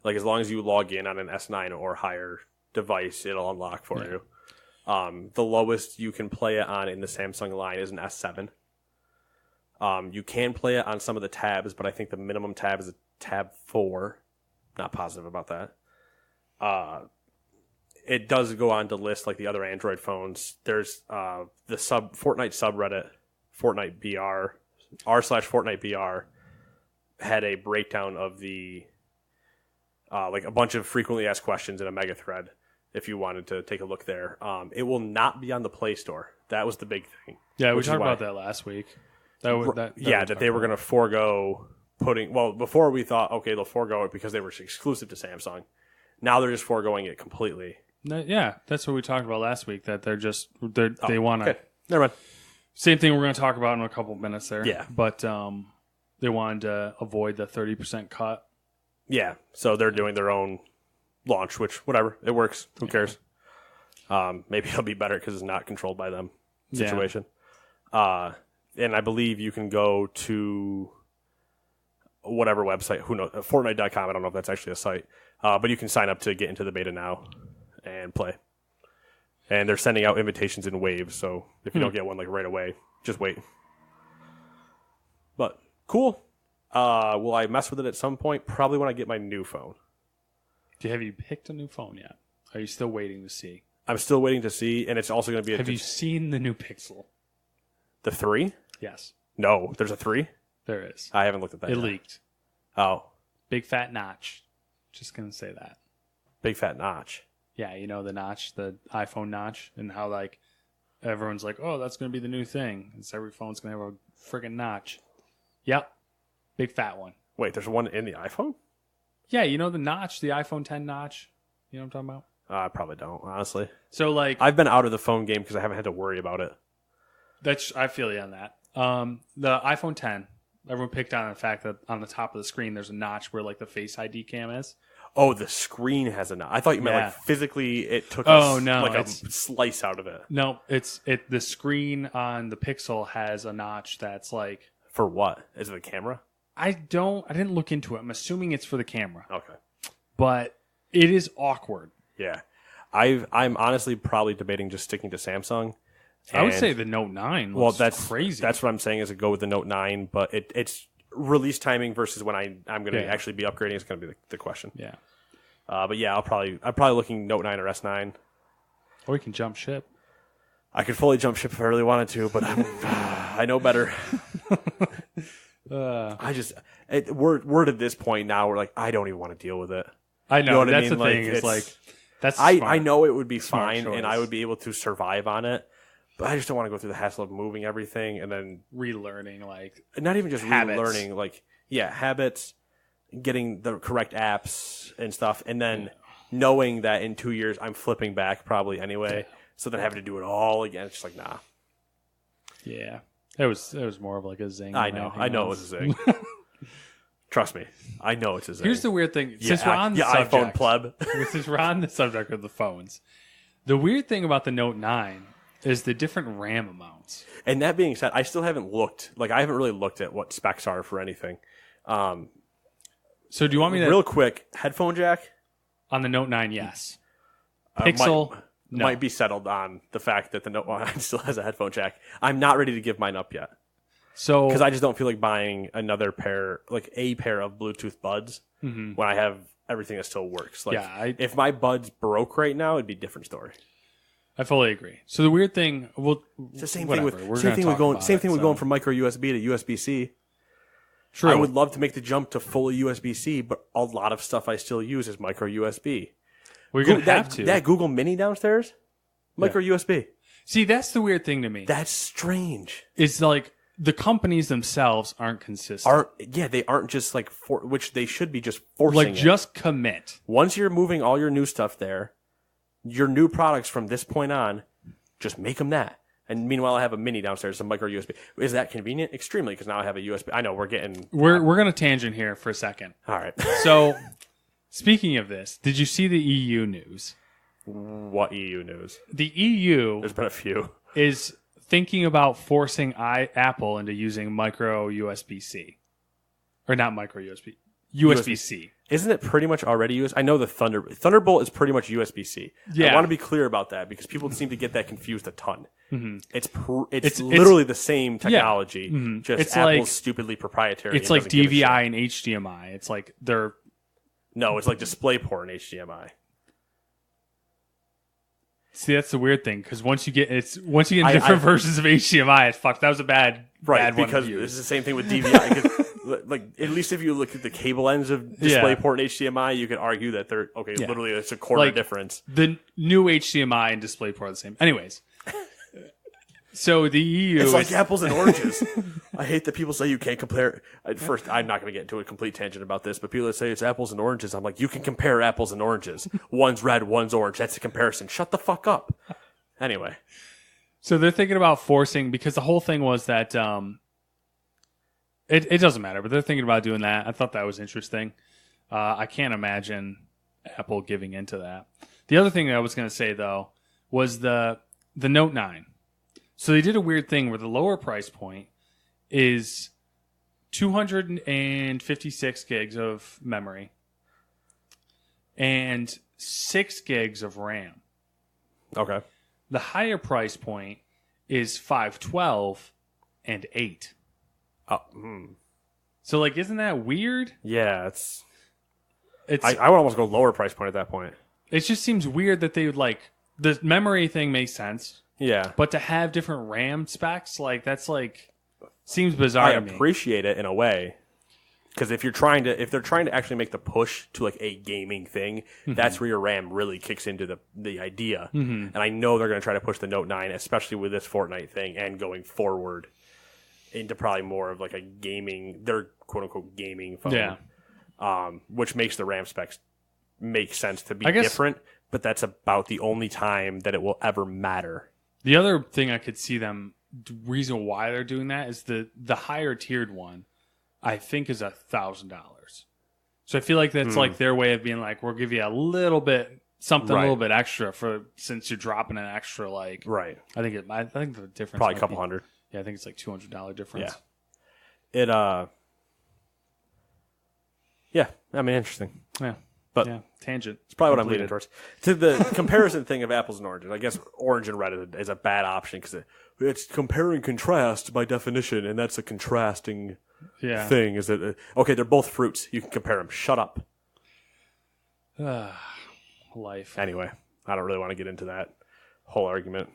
Like, as long as you log in on an S9 or higher device, it'll unlock for you. The lowest you can play it on in the Samsung line is an S7. You can play it on some of the tabs, but I think the minimum tab is a tab 4. Not positive about that. It does go on to list like the other Android phones. There's the Fortnite subreddit, Fortnite BR, r/Fortnite BR, had a breakdown of the like a bunch of frequently asked questions in a mega thread. If you wanted to take a look there, it will not be on the Play Store. That was the big thing. Yeah, we talked about that last week. That they were going to forego putting. Well, before we thought, okay, they'll forego it because they were exclusive to Samsung. Now they're just foregoing it completely. Yeah, that's what we talked about last week. That they want to. Okay. Never mind. Same thing we're going to talk about in a couple of minutes there. Yeah, but they wanted to avoid the 30% cut. Yeah, so they're doing their own launch, which whatever, it works. Who cares? Maybe it'll be better because it's not controlled by them situation. Yeah. And I believe you can go to whatever website. Who knows? Fortnite.com. I don't know if that's actually a site, but you can sign up to get into the beta now and play. And they're sending out invitations in waves, so if you don't get one like right away, just wait. But cool. Will I mess with it at some point? Probably when I get my new phone. Have you picked a new phone yet? Are you still waiting to see? I'm still waiting to see, and it's also going to be... Have you seen the new Pixel? The 3? Yes. No, there's a 3? There is. I haven't looked at that It yet. leaked. Oh. Big fat notch. Just going to say that. Big fat notch. Yeah, you know the notch, the iPhone notch, and how like everyone's like, oh, that's going to be the new thing. It's every phone's going to have a friggin' notch. Yep. Big fat one. Wait, there's one in the iPhone? Yeah, you know the notch, the iPhone 10 notch? You know what I'm talking about? I probably don't, honestly. So like, I've been out of the phone game because I haven't had to worry about it. I feel you on that. The iPhone 10, everyone picked on the fact that on the top of the screen there's a notch where like the Face ID cam is. Oh, the screen has a notch. I thought you meant like physically it took like a slice out of it. No, the screen on the Pixel has a notch that's like... For what? Is it the camera? I didn't look into it. I'm assuming it's for the camera. Okay. But it is awkward. Yeah. I'm honestly probably debating just sticking to Samsung. I would say the Note 9 looks that's crazy. That's what I'm saying is go with the Note 9, but it's release timing versus when I'm going to actually be upgrading is going to be the question. Yeah. But yeah, I'm probably looking Note 9 or S9. Or we can jump ship. I could fully jump ship if I really wanted to, but I know better. We're to this point now where like I don't even want to deal with it. I know, you know that's I mean? the thing. Is like that's I know it would be fine choice. and I would be able to survive on it, but I just don't want to go through the hassle of moving everything and then relearning like not even just habits. relearning habits, getting the correct apps and stuff, and then knowing that in 2 years I'm flipping back probably anyway. So then having to do it all again, it's just like, nah. Yeah. It was more of like a zing. I know it was a zing. Trust me, I know it's a zing. Here's the weird thing. Since we're on the subject, iPhone pleb. Since we're on the subject of the phones, the weird thing about the Note 9 is the different RAM amounts. And that being said, I still haven't looked. Like, I haven't really looked at what specs are for anything. So do you want me to... Real quick, headphone jack? On the Note 9, yes. Pixel, no. Might be settled on the fact that the Note 9 still has a headphone jack. I'm not ready to give mine up yet. So, because I just don't feel like buying another pair, like a pair of Bluetooth buds when I have everything that still works. Like, if my buds broke right now, it'd be a different story. I fully agree. So the weird thing, it's the same thing with going from micro USB to USB C. True. I would love to make the jump to fully USB C, but a lot of stuff I still use is micro USB. We're going to have to. That Google Mini downstairs, micro USB. See, that's the weird thing to me. That's strange. It's like the companies themselves aren't consistent. They aren't just like which they should be just forcing. Like, just commit. Once you're moving all your new stuff there, your new products from this point on, just make them that. And meanwhile, I have a Mini downstairs, some micro USB. Is that convenient? Extremely, because now I have a USB. I know we're going to tangent here for a second. All right. So, speaking of this, did you see the EU news? What EU news? The EU. There's been a few. Is thinking about forcing Apple into using micro USB-C, or not micro USB, USB-C. Isn't it pretty much already used? I know the Thunderbolt is pretty much USB-C. Yeah. I want to be clear about that because people seem to get that confused a ton. Mm-hmm. It's literally the same technology, just it's Apple's like, stupidly proprietary. It's like DVI and HDMI. It's like they're... No, it's like DisplayPort and HDMI. See, that's the weird thing because once you get different versions of HDMI, it's fucked. That was a bad one because it's the same thing with DVI. Like, at least if you look at the cable ends of DisplayPort and HDMI, you could argue that they're literally it's a quarter difference. The new HDMI and DisplayPort are the same. Anyways, so the EU it's like apples and oranges. I hate that people say you can't compare. First, I'm not going to get into a complete tangent about this, but people that say it's apples and oranges, I'm like, you can compare apples and oranges. One's red, one's orange. That's a comparison. Shut the fuck up. Anyway. So they're thinking about forcing, because the whole thing was that it doesn't matter, but they're thinking about doing that. I thought that was interesting. I can't imagine Apple giving into that. The other thing that I was going to say, though, was the Note 9. So they did a weird thing where the lower price point is 256 gigs of memory and 6 gigs of RAM. Okay. The higher price point is 512 and 8. So, like, isn't that weird? Yeah, it's I would almost go lower price point at that point. It just seems weird that they would, like, the memory thing makes sense. Yeah. But to have different RAM specs, like, that's, like, seems bizarre to me. I appreciate it in a way. Because if they're trying to actually make the push to, like, a gaming thing, that's where your RAM really kicks into the idea. And I know they're going to try to push the Note 9, especially with this Fortnite thing and going forward into probably more of, like, their quote-unquote gaming phone. Yeah. Which makes the RAM specs make sense to be different, but that's about the only time that it will ever matter. The other thing I could see reason why they're doing that is the higher tiered one, I think, is $1,000. So I feel like that's like their way of being like, we'll give you a little bit something, a little bit extra since you're dropping an extra, like, right. I think the difference probably a couple hundred. Yeah, I think it's like $200 difference. Yeah. Yeah, I mean, interesting. Yeah. But tangent. It's probably what I'm leaning towards. To the comparison thing of apples and oranges, I guess orange and red is a bad option because it's compare and contrast by definition, and that's a contrasting thing. Is that okay? They're both fruits. You can compare them. Shut up. Life. Anyway, I don't really want to get into that whole argument.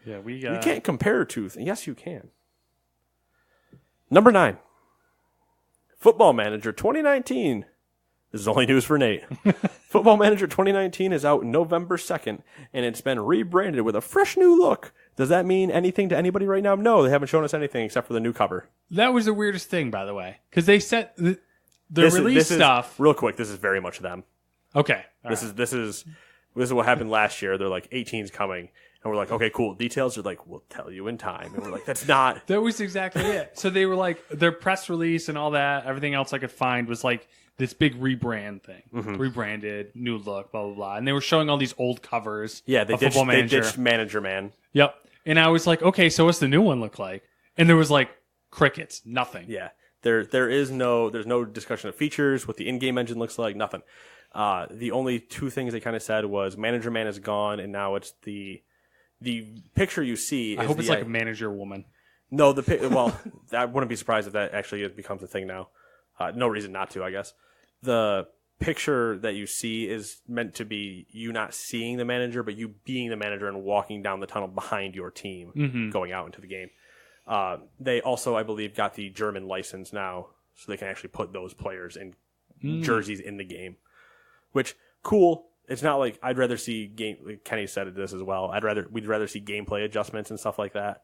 Yeah, you can't compare two things. Yes, you can. Number 9. Football Manager 2019. This is only news for Nate. Football Manager 2019 is out November 2nd, and it's been rebranded with a fresh new look. Does that mean anything to anybody right now? No, they haven't shown us anything except for the new cover. That was the weirdest thing, by the way, because they set the release stuff. Real quick, this is very much them. Okay. This is what happened last year. They're like 18's coming. And we're like, okay, cool. Details are like, we'll tell you in time. And we're like, that's not. That was exactly it. So they were like, their press release and all that, everything else I could find was like this big rebrand thing. Rebranded, new look, blah, blah, blah. And they were showing all these old covers. Yeah, they ditched Manager Man. Yep. And I was like, okay, so what's the new one look like? And there was like crickets, nothing. Yeah. There's no discussion of features, what the in-game engine looks like, nothing. The only two things they kind of said was Manager Man is gone, and now it's the picture you see. I hope it's like a manager woman. No, well, I wouldn't be surprised if that actually becomes a thing now. No reason not to, I guess. The picture that you see is meant to be you not seeing the manager, but you being the manager and walking down the tunnel behind your team, going out into the game. They also, I believe, got the German license now, so they can actually put those players in jerseys in the game. Which, cool. It's not like I'd rather see like Kenny said this as well. We'd rather see gameplay adjustments and stuff like that.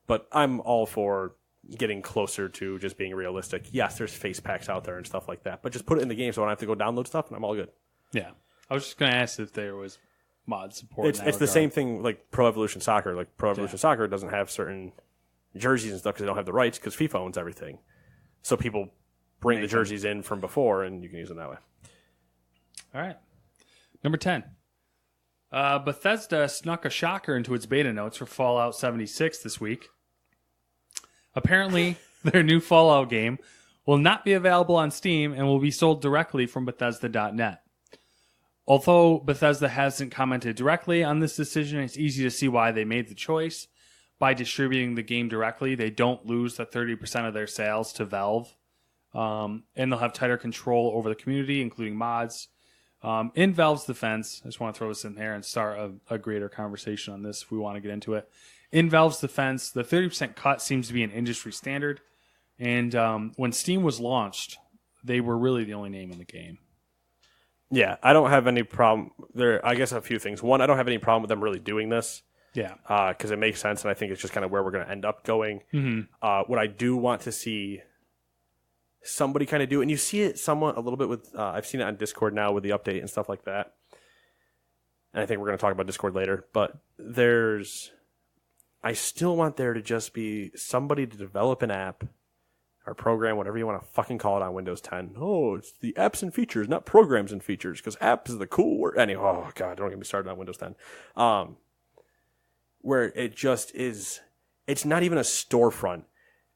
But I'm all for getting closer to just being realistic. Yes, there's face packs out there and stuff like that, but just put it in the game so I don't have to go download stuff, and I'm all good. Yeah, I was just going to ask if there was mod support. It's the same thing like Pro Evolution Soccer. Like Pro Evolution Soccer doesn't have certain jerseys and stuff because they don't have the rights because FIFA owns everything. So people bring the jerseys in from before, and you can use them that way. All right. Number 10. Bethesda snuck a shocker into its beta notes for Fallout 76 this week. Apparently, their new Fallout game will not be available on Steam and will be sold directly from Bethesda.net. Although Bethesda hasn't commented directly on this decision, it's easy to see why they made the choice. By distributing the game directly, they don't lose the 30% of their sales to Valve. And they'll have tighter control over the community, including mods. In Valve's defense, I just want to throw this in there and start a greater conversation on this if we want to get into it. In Valve's defense, the 30% cut seems to be an industry standard. And when Steam was launched, they were really the only name in the game. Yeah, I don't have any problem. I guess a few things. One, I don't have any problem with them really doing this. Yeah. Because it makes sense, and I think it's just kind of where we're going to end up going. What I do want to see somebody kind of do, and you see it somewhat a little bit with, I've seen it on Discord now with the update and stuff like that. And I think we're going to talk about Discord later, but I still want there to just be somebody to develop an app or program, whatever you want to fucking call it on Windows 10. Oh, it's the apps and features, not programs and features, because apps is the cool word. Anyway, oh God, don't get me started on Windows 10. Where it just is, it's not even a storefront.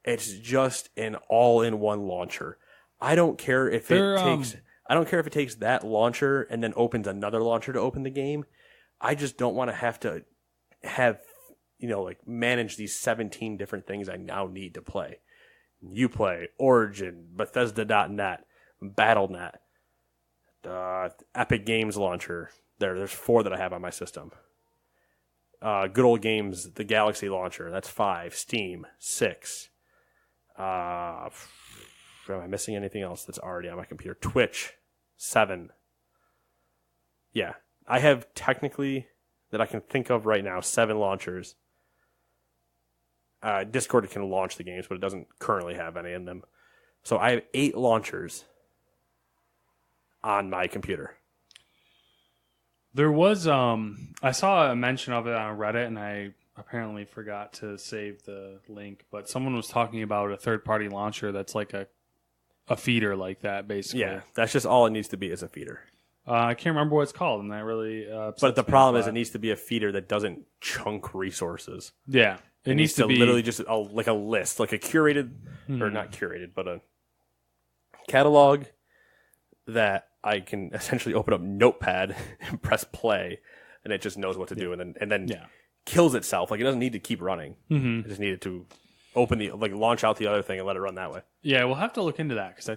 It's just an all-in-one launcher. I don't care if it takes that launcher and then opens another launcher to open the game. I just don't want to have manage these 17 different things I now need to play. Uplay, Origin, Bethesda.net, Battle.net, Epic Games Launcher. There's 4 that I have on my system. Good Old Games, the Galaxy Launcher. That's 5. Steam, 6. Am I missing anything else that's already on my computer? Twitch, 7. Yeah, I have technically, that I can think of right now, 7 launchers. Discord can launch the games, but it doesn't currently have any in them. So I have 8 launchers on my computer. There was, I saw a mention of it on Reddit, and I apparently forgot to save the link, but someone was talking about a third-party launcher that's like a feeder like that, basically. Yeah, that's just all it needs to be is a feeder. I can't remember what it's called, and that really but the problem is it needs to be a feeder that doesn't chunk resources. Yeah. It needs to be literally just like a list, like a curated, or not curated, but a catalog that I can essentially open up Notepad and press play, and it just knows what to do, and then kills itself. Like, it doesn't need to keep running. It just needed to launch out the other thing and let it run that way. Yeah, we'll have to look into that, because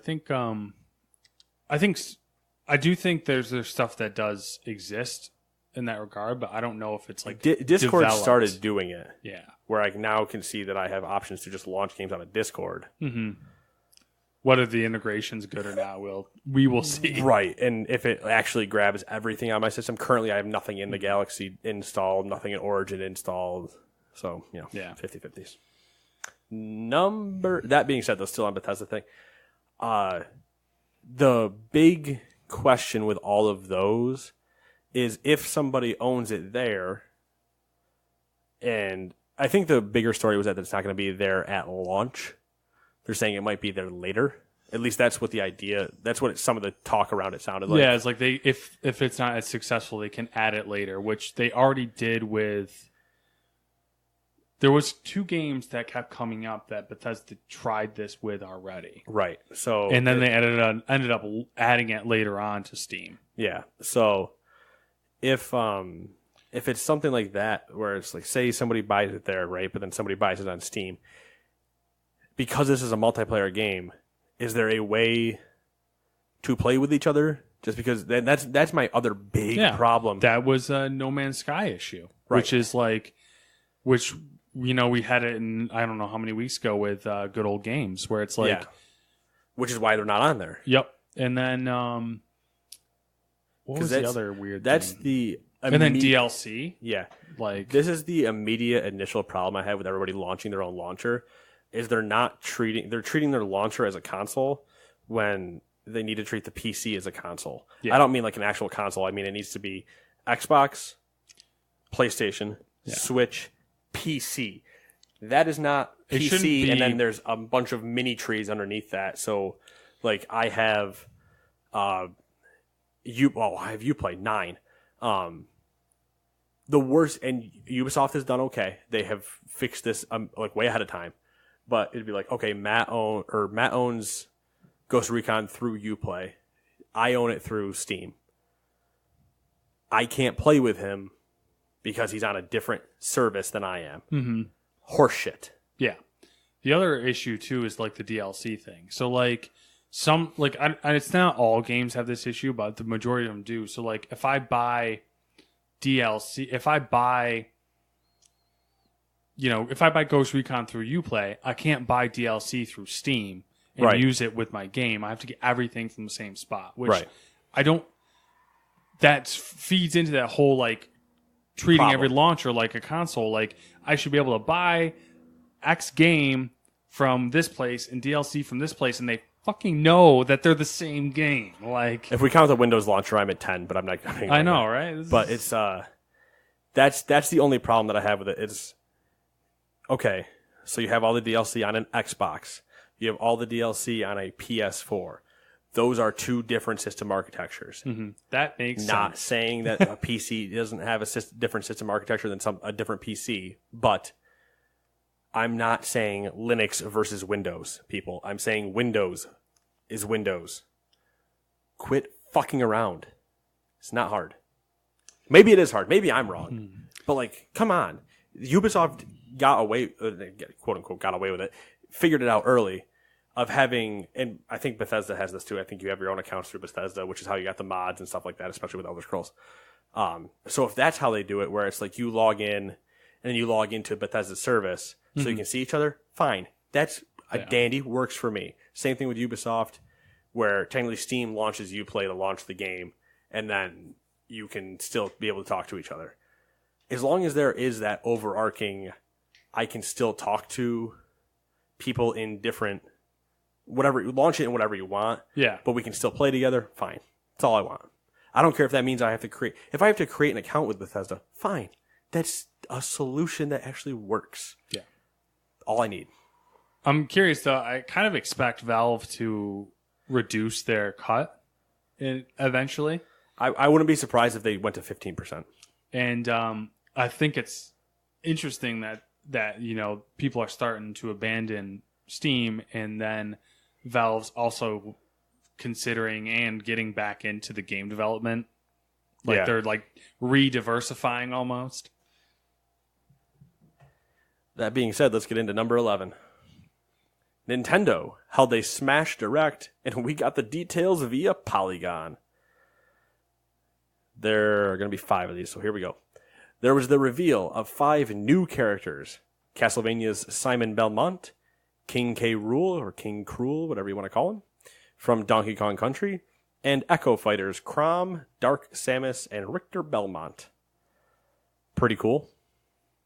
I do think there's stuff that does exist in that regard, but I don't know if it's like Discord started doing it. Yeah, where I now can see that I have options to just launch games on a Discord. Whether the integration's good or not, we will see. Right, and if it actually grabs everything on my system, currently I have nothing in the Galaxy installed, nothing in Origin installed. So, 50-50s. That being said, though, still on Bethesda thing, the big question with all of those is if somebody owns it there, and I think the bigger story was that it's not going to be there at launch. They're saying it might be there later. At least that's what the idea. That's what some of the talk around it sounded like. Yeah, it's like if it's not as successful, they can add it later, which they already did with. There was 2 games that kept coming up that Bethesda tried this with already. Right. So and then they ended up adding it later on to Steam. Yeah. So if it's something like that where it's like, say somebody buys it there, right, but then somebody buys it on Steam, because this is a multiplayer game, is there a way to play with each other? Just because that's my other big problem. That was a No Man's Sky issue, right. which we had it in I don't know how many weeks ago with Good Old Games, where it's like, which is why they're not on there. Yep. And then what was the other weird? That's thing? And then DLC. Yeah, like this is the immediate initial problem I have with everybody launching their own launcher. Is they're treating their launcher as a console when they need to treat the PC as a console. Yeah. I don't mean like an actual console. I mean it needs to be Xbox, PlayStation, Switch, PC. That is not PC, and then there's a bunch of mini trees underneath that. So, like I have, I have Uplay 9. The worst, and Ubisoft has done okay. They have fixed this like way ahead of time. But it'd be like, okay, Matt owns Ghost Recon through Uplay. I own it through Steam. I can't play with him because he's on a different service than I am. Mm-hmm. Horseshit. Yeah. The other issue too is like the DLC thing. So like it's not all games have this issue, but the majority of them do. So like if I buy DLC, if I buy Ghost Recon through Uplay, I can't buy DLC through Steam and use it with my game. I have to get everything from the same spot, which I don't. That feeds into that whole like treating every launcher like a console. Like I should be able to buy X game from this place and DLC from this place, and they fucking know that they're the same game. Like if we count the Windows launcher, I'm at 10, but I'm not. I know, right? But it's that's the only problem that I have with it. It's okay. So you have all the DLC on an Xbox. You have all the DLC on a PS4. Those are 2 different system architectures. Mm-hmm. That makes sense. Not saying that a PC doesn't have a different system architecture than a different PC, but I'm not saying Linux versus Windows, people. I'm saying Windows is Windows. Quit fucking around. It's not hard. Maybe it is hard. Maybe I'm wrong. But, like, come on. Ubisoft got away, quote unquote, got away with it, figured it out early of having, and I think Bethesda has this too. I think you have your own accounts through Bethesda, which is how you got the mods and stuff like that, especially with Elder Scrolls. So if that's how they do it, where it's like you log in and then you log into Bethesda's service so you can see each other, fine. That's a dandy, works for me. Same thing with Ubisoft, where technically Steam launches Uplay to launch the game, and then you can still be able to talk to each other. As long as there is that overarching, I can still talk to people in different, whatever, launch it in whatever you want. Yeah. But we can still play together. Fine. That's all I want. I don't care if that means if I have to create an account with Bethesda, fine. That's a solution that actually works. Yeah. All I need. I'm curious though. I kind of expect Valve to reduce their cut eventually. I wouldn't be surprised if they went to 15%. And I think it's interesting that people are starting to abandon Steam, and then Valve's also considering and getting back into the game development. Like they're like re-diversifying almost. That being said, let's get into number 11. Nintendo held a Smash Direct, and we got the details via Polygon. There are going to be 5 of these, so here we go. There was the reveal of 5 new characters. Castlevania's Simon Belmont, King K. Rool, or King Cruel, whatever you want to call him, from Donkey Kong Country, and Echo Fighters Crom, Dark Samus, and Richter Belmont. Pretty cool.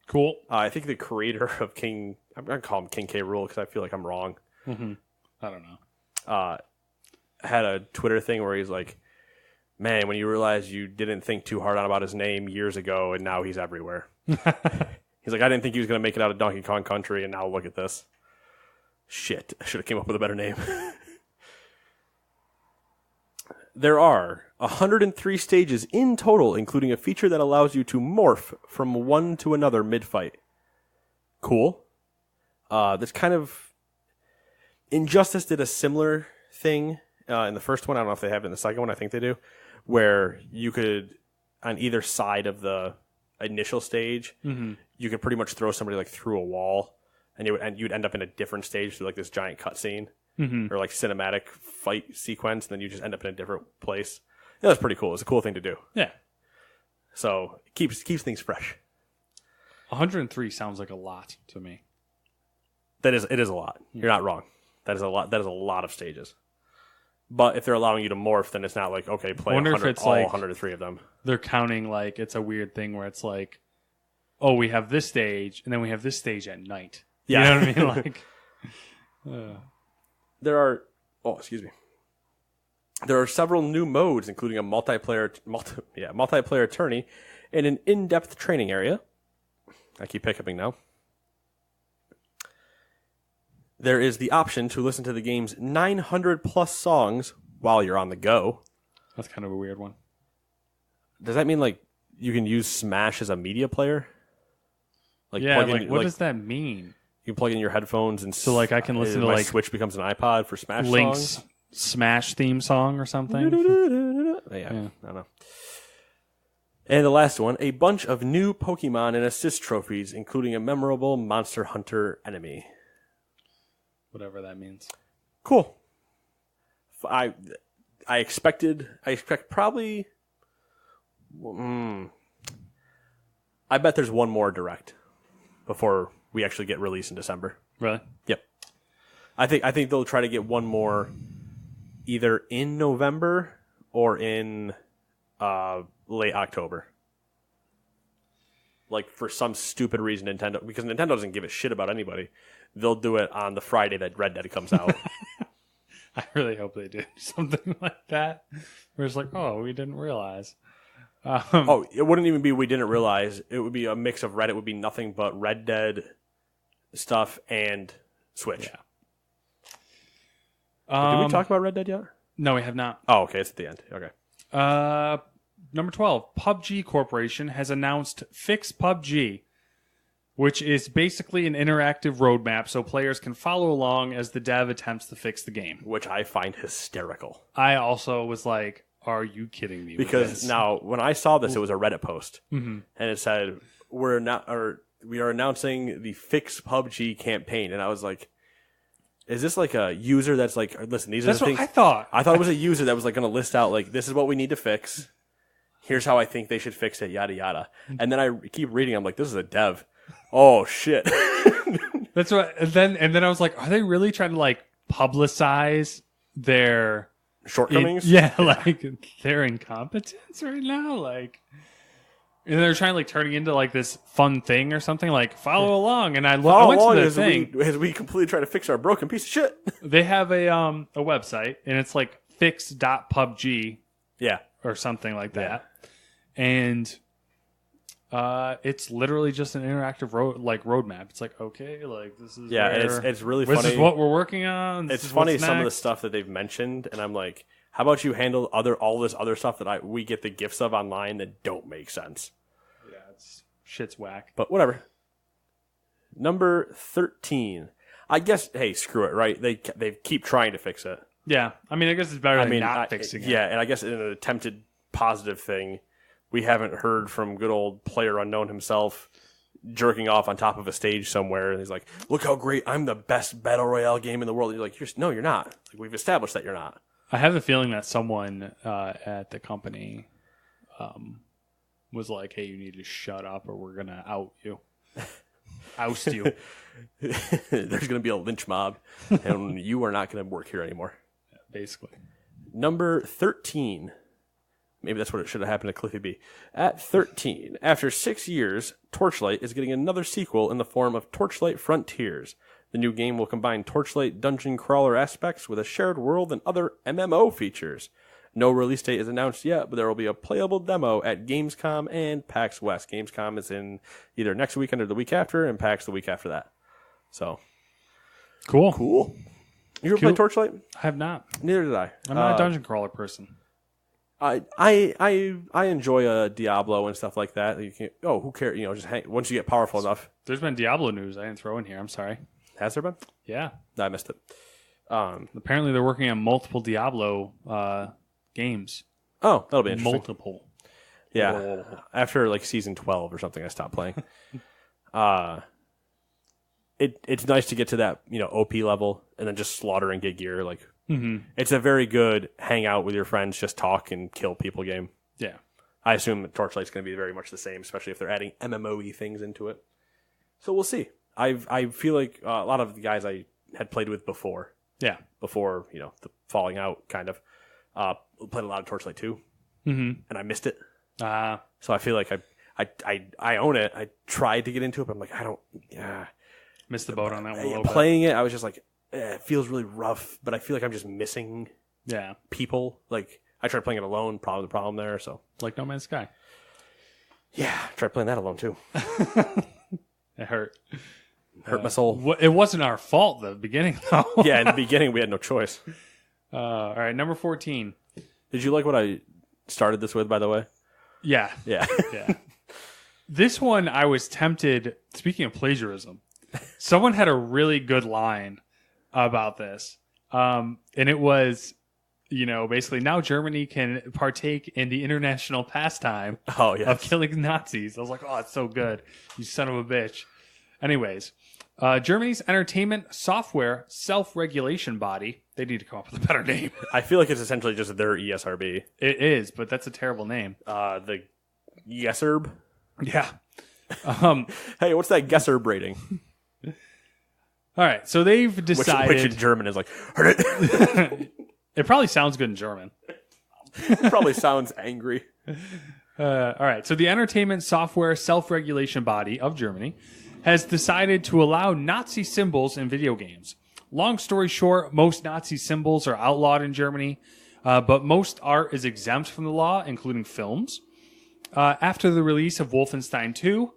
Cool. I think the creator of I'm going to call him King K. Rool because I feel like I'm wrong. Mm-hmm. I don't know. Had a Twitter thing where he's like, Man, when you realize you didn't think too hard about his name years ago, and now he's everywhere. He's like, I didn't think he was going to make it out of Donkey Kong Country, and now look at this. Shit, I should have came up with a better name. There are 103 stages in total, including a feature that allows you to morph from one to another mid-fight. Cool. This kind of... Injustice did a similar thing in the first one. I don't know if they have it in the second one. I think they do. Where you could, on either side of the initial stage, you could pretty much throw somebody like through a wall, and you'd end up in a different stage through like this giant cutscene or like cinematic fight sequence, and then you just end up in a different place. Yeah, that's pretty cool. It's a cool thing to do. Yeah. So it keeps things fresh. 103 sounds like a lot to me. It is a lot. You're not wrong. That is a lot. That is a lot of stages. But if they're allowing you to morph, then it's not like, okay, play 103 of them. They're counting like it's a weird thing where it's like, oh, we have this stage, and then we have this stage at night. Yeah. You know what I mean? Like, there are, there are several new modes, including a multiplayer tourney and an in-depth training area. I keep hiccuping now. There is the option to listen to the game's 900 plus songs while you're on the go. That's kind of a weird one. Does that mean like you can use Smash as a media player? Like, yeah, like what does that mean? You plug in your headphones and so like I can listen to my like Switch becomes an iPod for Smash Link's songs? Smash theme song or something. Yeah, I don't know. And the last one, a bunch of new Pokemon and assist trophies, including a memorable Monster Hunter enemy. Whatever that means. Cool. I expect probably. I bet there's one more direct before we actually get released in December. Really? Yep. I think they'll try to get one more, either in November or in late October. Like for some stupid reason, because Nintendo doesn't give a shit about anybody. They'll do it on the Friday that Red Dead comes out. I really hope they do something like that. Where it's like, oh, we didn't realize. It wouldn't even be we didn't realize. It would be a mix of Red. It would be nothing but Red Dead stuff and Switch. Yeah. Did we talk about Red Dead yet? No, we have not. Oh, okay. It's at the end. Okay. Number 12, PUBG Corporation has announced Fix PUBG, which is basically an interactive roadmap so players can follow along as the dev attempts to fix the game. Which I find hysterical. I also was like, are you kidding me? Because now, when I saw this, it was a Reddit post. And it said, we are announcing the Fix PUBG campaign. And I was like, is this like a user that's like, listen, these are the things. That's what I thought. I thought it was a user that was like going to list out, like, this is what we need to fix. Here's how I think they should fix it, yada, yada. And then I keep reading. I'm like, this is a dev. Oh, shit. That's what. And then I was like, are they really trying to like publicize their shortcomings? Like their incompetence right now? Like, and they're trying to like turn it into like this fun thing or something. Like, follow along. And I went to the thing. As we completely try to fix our broken piece of shit. They have a website, and it's like fix.pubg. Yeah. Or something like that. And it's literally just an interactive roadmap. It's like, okay, like this is it's really funny. This is what we're working on. It's funny some of the stuff that they've mentioned, and I'm like, how about you handle all this other stuff that we get the gifts of online that don't make sense? Yeah, shit's whack. But whatever. Number 13. I guess, hey, screw it, right? They keep trying to fix it. Yeah, I mean, I guess it's better than not fixing it. Yeah, and I guess in an attempted positive thing, we haven't heard from good old Player Unknown himself jerking off on top of a stage somewhere, and he's like, look how great, I'm the best Battle Royale game in the world. And you're like, no, you're not. Like, we've established that you're not. I have a feeling that someone at the company was like, hey, you need to shut up or we're going to oust you. There's going to be a lynch mob, and you are not going to work here anymore. Basically. Number 13. Maybe that's what it should have happened to Cliffy B. At 13, after 6 years, Torchlight is getting another sequel in the form of Torchlight Frontiers. The new game will combine Torchlight dungeon crawler aspects with a shared world and other MMO features. No release date is announced yet, but there will be a playable demo at Gamescom and PAX West. Gamescom is in either next weekend or the week after, and PAX the week after that. So Cool. You ever play Torchlight? I have not. Neither did I. I'm not a dungeon crawler person. I enjoy a Diablo and stuff like that. You can, who cares? Just once you get powerful enough. There's been Diablo news I didn't throw in here. I'm sorry. Has there been? Yeah. No, I missed it. Apparently they're working on multiple Diablo games. Oh, that'll be interesting. Multiple. Yeah. After like season 12 or something, I stopped playing. It's nice to get to that OP level and then just slaughter and get gear. Like it's a very good hang out with your friends, just talk and kill people game. Yeah. I assume that Torchlight's going to be very much the same, especially if they're adding MMO-y things into it. So we'll see. I feel like a lot of the guys I had played with before. Yeah. Before, the falling out kind of. Played a lot of Torchlight 2. And I missed it. So I feel like I own it. I tried to get into it, but I'm like, I don't... Missed the boat on that one a little bit. Playing it, I was just like, it feels really rough, but I feel like I'm just missing people. Like, I tried playing it alone, probably the problem there, so... Like No Man's Sky. Yeah, I tried playing that alone, too. It hurt. Hurt my soul. It wasn't our fault, the beginning, though. Yeah, in the beginning, we had no choice. All right, number 14. Did you like what I started this with, by the way? Yeah. Yeah. Yeah. This one, I was tempted, speaking of plagiarism, someone had a really good line about this. And it was, basically now Germany can partake in the international pastime of killing Nazis. I was like, oh, it's so good. You son of a bitch. Anyways, Germany's entertainment software self-regulation body. They need to come up with a better name. I feel like it's essentially just their ESRB. It is, but that's a terrible name. The Gesserb? Yeah. Hey, what's that Gesserb rating? All right, so they've decided... Which in German is like... It probably sounds good in German. It probably sounds angry. All right, so the entertainment software self-regulation body of Germany has decided to allow Nazi symbols in video games. Long story short, most Nazi symbols are outlawed in Germany, but most art is exempt from the law, including films. After the release of Wolfenstein 2,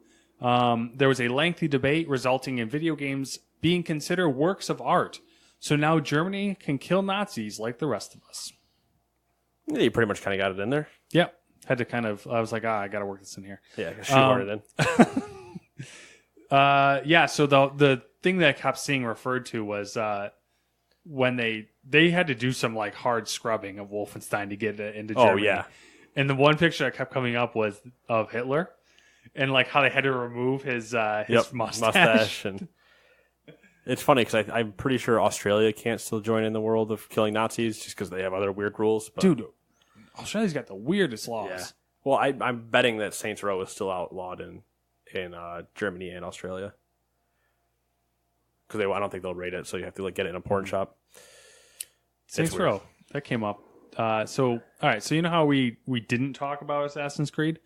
there was a lengthy debate resulting in video games being considered works of art. So now Germany can kill Nazis like the rest of us. Yeah, you pretty much kind of got it in there. Yep. Had to kind of, I was like, I got to work this in here. Yeah, shoehorn it in. So the thing that I kept seeing referred to was when they had to do some like hard scrubbing of Wolfenstein to get it into Germany. Oh, yeah. And the one picture that kept coming up was of Hitler and like how they had to remove his mustache. And it's funny because I'm pretty sure Australia can't still join in the world of killing Nazis just because they have other weird rules. But... Dude, Australia's got the weirdest laws. Yeah. Well, I'm betting that Saints Row is still outlawed in Germany and Australia because I don't think they'll rate it, so you have to like get it in a porn shop. Saints Row, that came up. All right, so you know how we didn't talk about Assassin's Creed?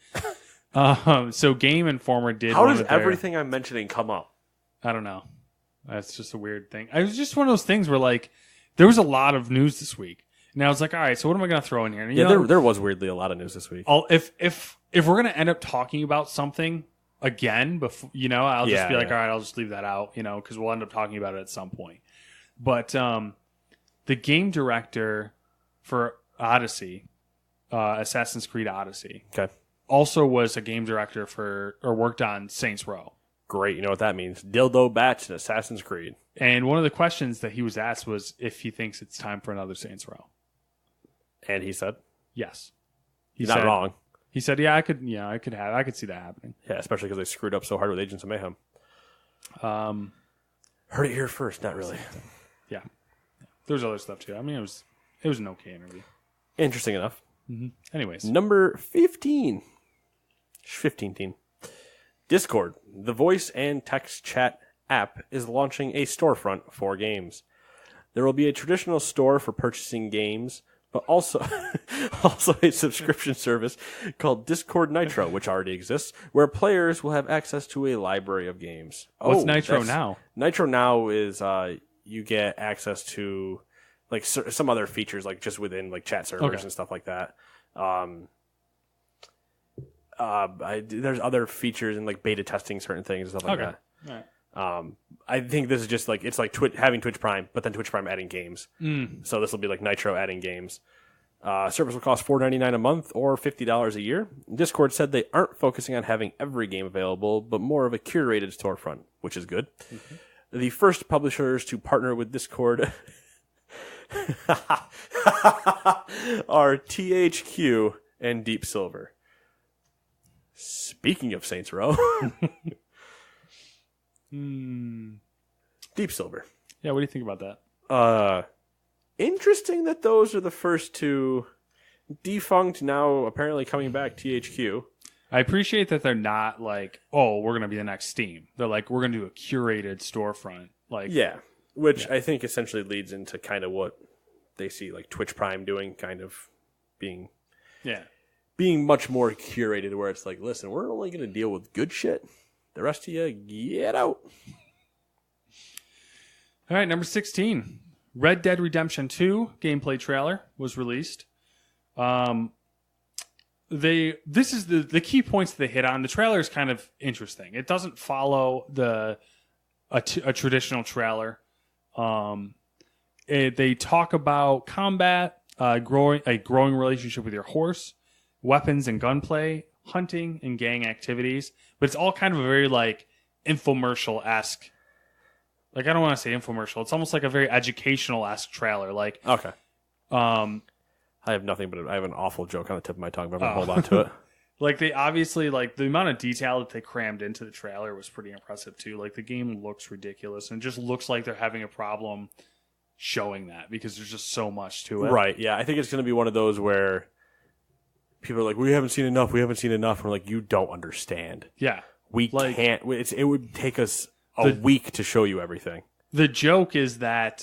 So Game Informer did. How does everything I'm mentioning come up? I don't know. That's just a weird thing. It was just one of those things where like there was a lot of news this week, and I was like, all right, so what am I going to throw in here? And, there was weirdly a lot of news this week. If we're going to end up talking about something again, before I'll just be like, all right, I'll just leave that out, because we'll end up talking about it at some point. But the game director for Odyssey, Assassin's Creed Odyssey, also was a game director or worked on Saints Row. Great, you know what that means. Dildo batch in Assassin's Creed. And one of the questions that he was asked was if he thinks it's time for another Saints Row. And he said? Yes. He's not wrong. He said, I could see that happening. Yeah, especially because they screwed up so hard with Agents of Mayhem. Heard it here first, not really. Yeah. There's other stuff too. I mean, it was an okay interview. Interesting enough. Mm-hmm. Anyways. Number 15. 15. Discord, the voice and text chat app, is launching a storefront for games. There will be a traditional store for purchasing games, but also a subscription service called Discord Nitro, which already exists, where players will have access to a library of games. What's Nitro now? Nitro now is you get access to like some other features, like just within like chat servers and stuff like that. There's other features and like beta testing certain things and stuff like that. All right. I think this is just like it's like having Twitch Prime, but then Twitch Prime adding games. So this will be like Nitro adding games. Service will cost $4.99 a month or $50 a year. Discord said they aren't focusing on having every game available, but more of a curated storefront, which is good. Mm-hmm. The first publishers to partner with Discord are THQ and Deep Silver. Speaking of Saints Row, Deep Silver. Yeah, what do you think about that? Interesting that those are the first two. Defunct, now apparently coming back, THQ. I appreciate that they're not like, oh, we're going to be the next Steam. They're like, we're going to do a curated storefront. Like, yeah, which I think essentially leads into kind of what they see like Twitch Prime doing, kind of being much more curated, where it's like, listen, we're only going to deal with good shit. The rest of you, get out. All right, number 16. Red Dead Redemption 2 gameplay trailer was released. This is the key points that they hit on. The trailer is kind of interesting. It doesn't follow a traditional trailer. They talk about combat, a growing relationship with your horse, weapons and gunplay, hunting and gang activities. But it's all kind of a very like infomercial-esque. Like, I don't want to say infomercial. It's almost like a very educational-esque trailer. Like, okay. I have nothing, but I have an awful joke on the tip of my tongue, but I'm going to hold on to it. Like, they obviously, like, the amount of detail that they crammed into the trailer was pretty impressive, too. Like, the game looks ridiculous, and it just looks like they're having a problem showing that because there's just so much to it. Right, yeah. I think it's going to be one of those where people are like, we haven't seen enough. And we're like, you don't understand. Yeah. We can't. It would take us a week to show you everything. The joke is that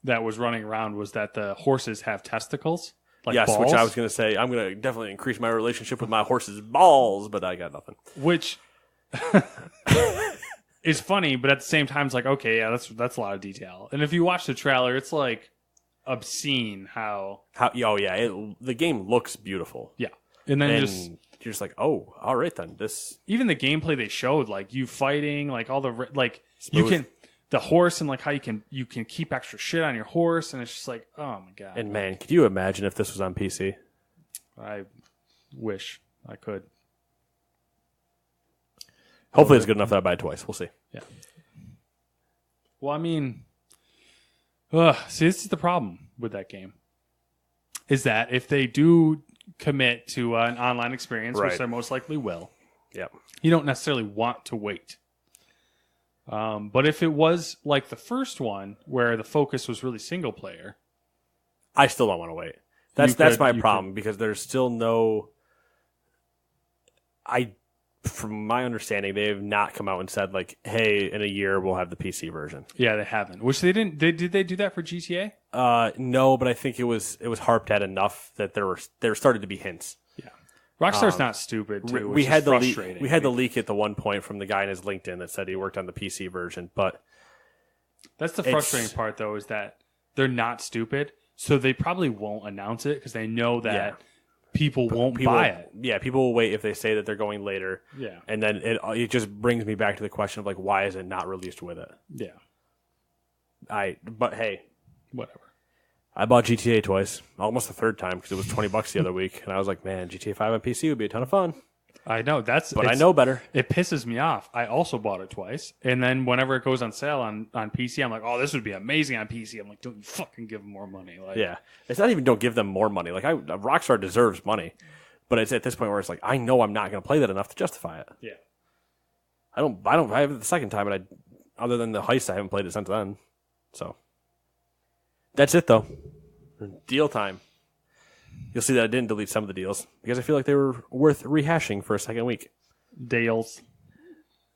that was running around was that the horses have testicles. Like yes, balls, which I was going to say. I'm going to definitely increase my relationship with my horse's balls, but I got nothing. Which is funny, but at the same time, it's like, okay, yeah, that's a lot of detail. And if you watch the trailer, it's like obscene how oh yeah, the game looks beautiful. Yeah, and then you're just like, oh, all right then. This even the gameplay they showed, like you fighting, like all the like smooth. You can the horse and like how you can keep extra shit on your horse, and it's just like, oh my god. And man, could you imagine if this was on PC? I wish I could. Hopefully, it's good enough that I buy it twice. We'll see. Yeah. Well, I mean, see, this is the problem with that game. Is that if they do commit to an online experience, right, which they most likely will, yep, you don't necessarily want to wait. But if it was like the first one, where the focus was really single player, I still don't want to wait. That's my problem because there's still no. From my understanding, they have not come out and said like, "Hey, in a year we'll have the PC version." Yeah, they haven't. Which they didn't. Did they do that for GTA? No, but I think it was harped at enough that there started to be hints. Yeah, Rockstar's not stupid too. We had the leak. We had the leak at the one point from the guy in his LinkedIn that said he worked on the PC version, but that's the frustrating part, though, is that they're not stupid, so they probably won't announce it because they know that. Yeah. People won't buy it. Yeah, people will wait if they say that they're going later. Yeah. And then it just brings me back to the question of, like, why is it not released with it? Yeah. But hey. Whatever. I bought GTA twice. Almost the third time because it was $20 the other week. And I was like, man, GTA 5 on PC would be a ton of fun. I know. But I know better. It pisses me off. I also bought it twice. And then whenever it goes on sale on PC, I'm like, oh, this would be amazing on PC. I'm like, don't you fucking give them more money. Like, yeah. It's not even don't give them more money. Like, Rockstar deserves money. But it's at this point where it's like, I know I'm not going to play that enough to justify it. Yeah. I have it the second time, but other than the heist, I haven't played it since then. So. That's it, though. Deal time. You'll see that I didn't delete some of the deals because I feel like they were worth rehashing for a second week. Deals.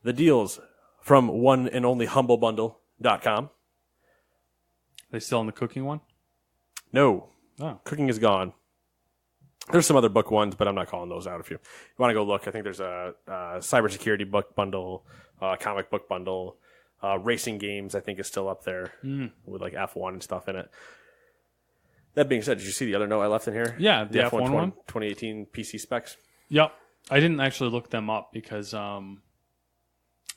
The deals from one and only humblebundle.com. They still in the cooking one? No. Oh. Cooking is gone. There's some other book ones, but I'm not calling those out. If you want to go look, I think there's a cybersecurity book bundle, comic book bundle, Racing games, I think, is still up there with like F1 and stuff in it. That being said, did you see the other note I left in here? Yeah, the F1 one. 2018 PC specs. Yep. I didn't actually look them up because I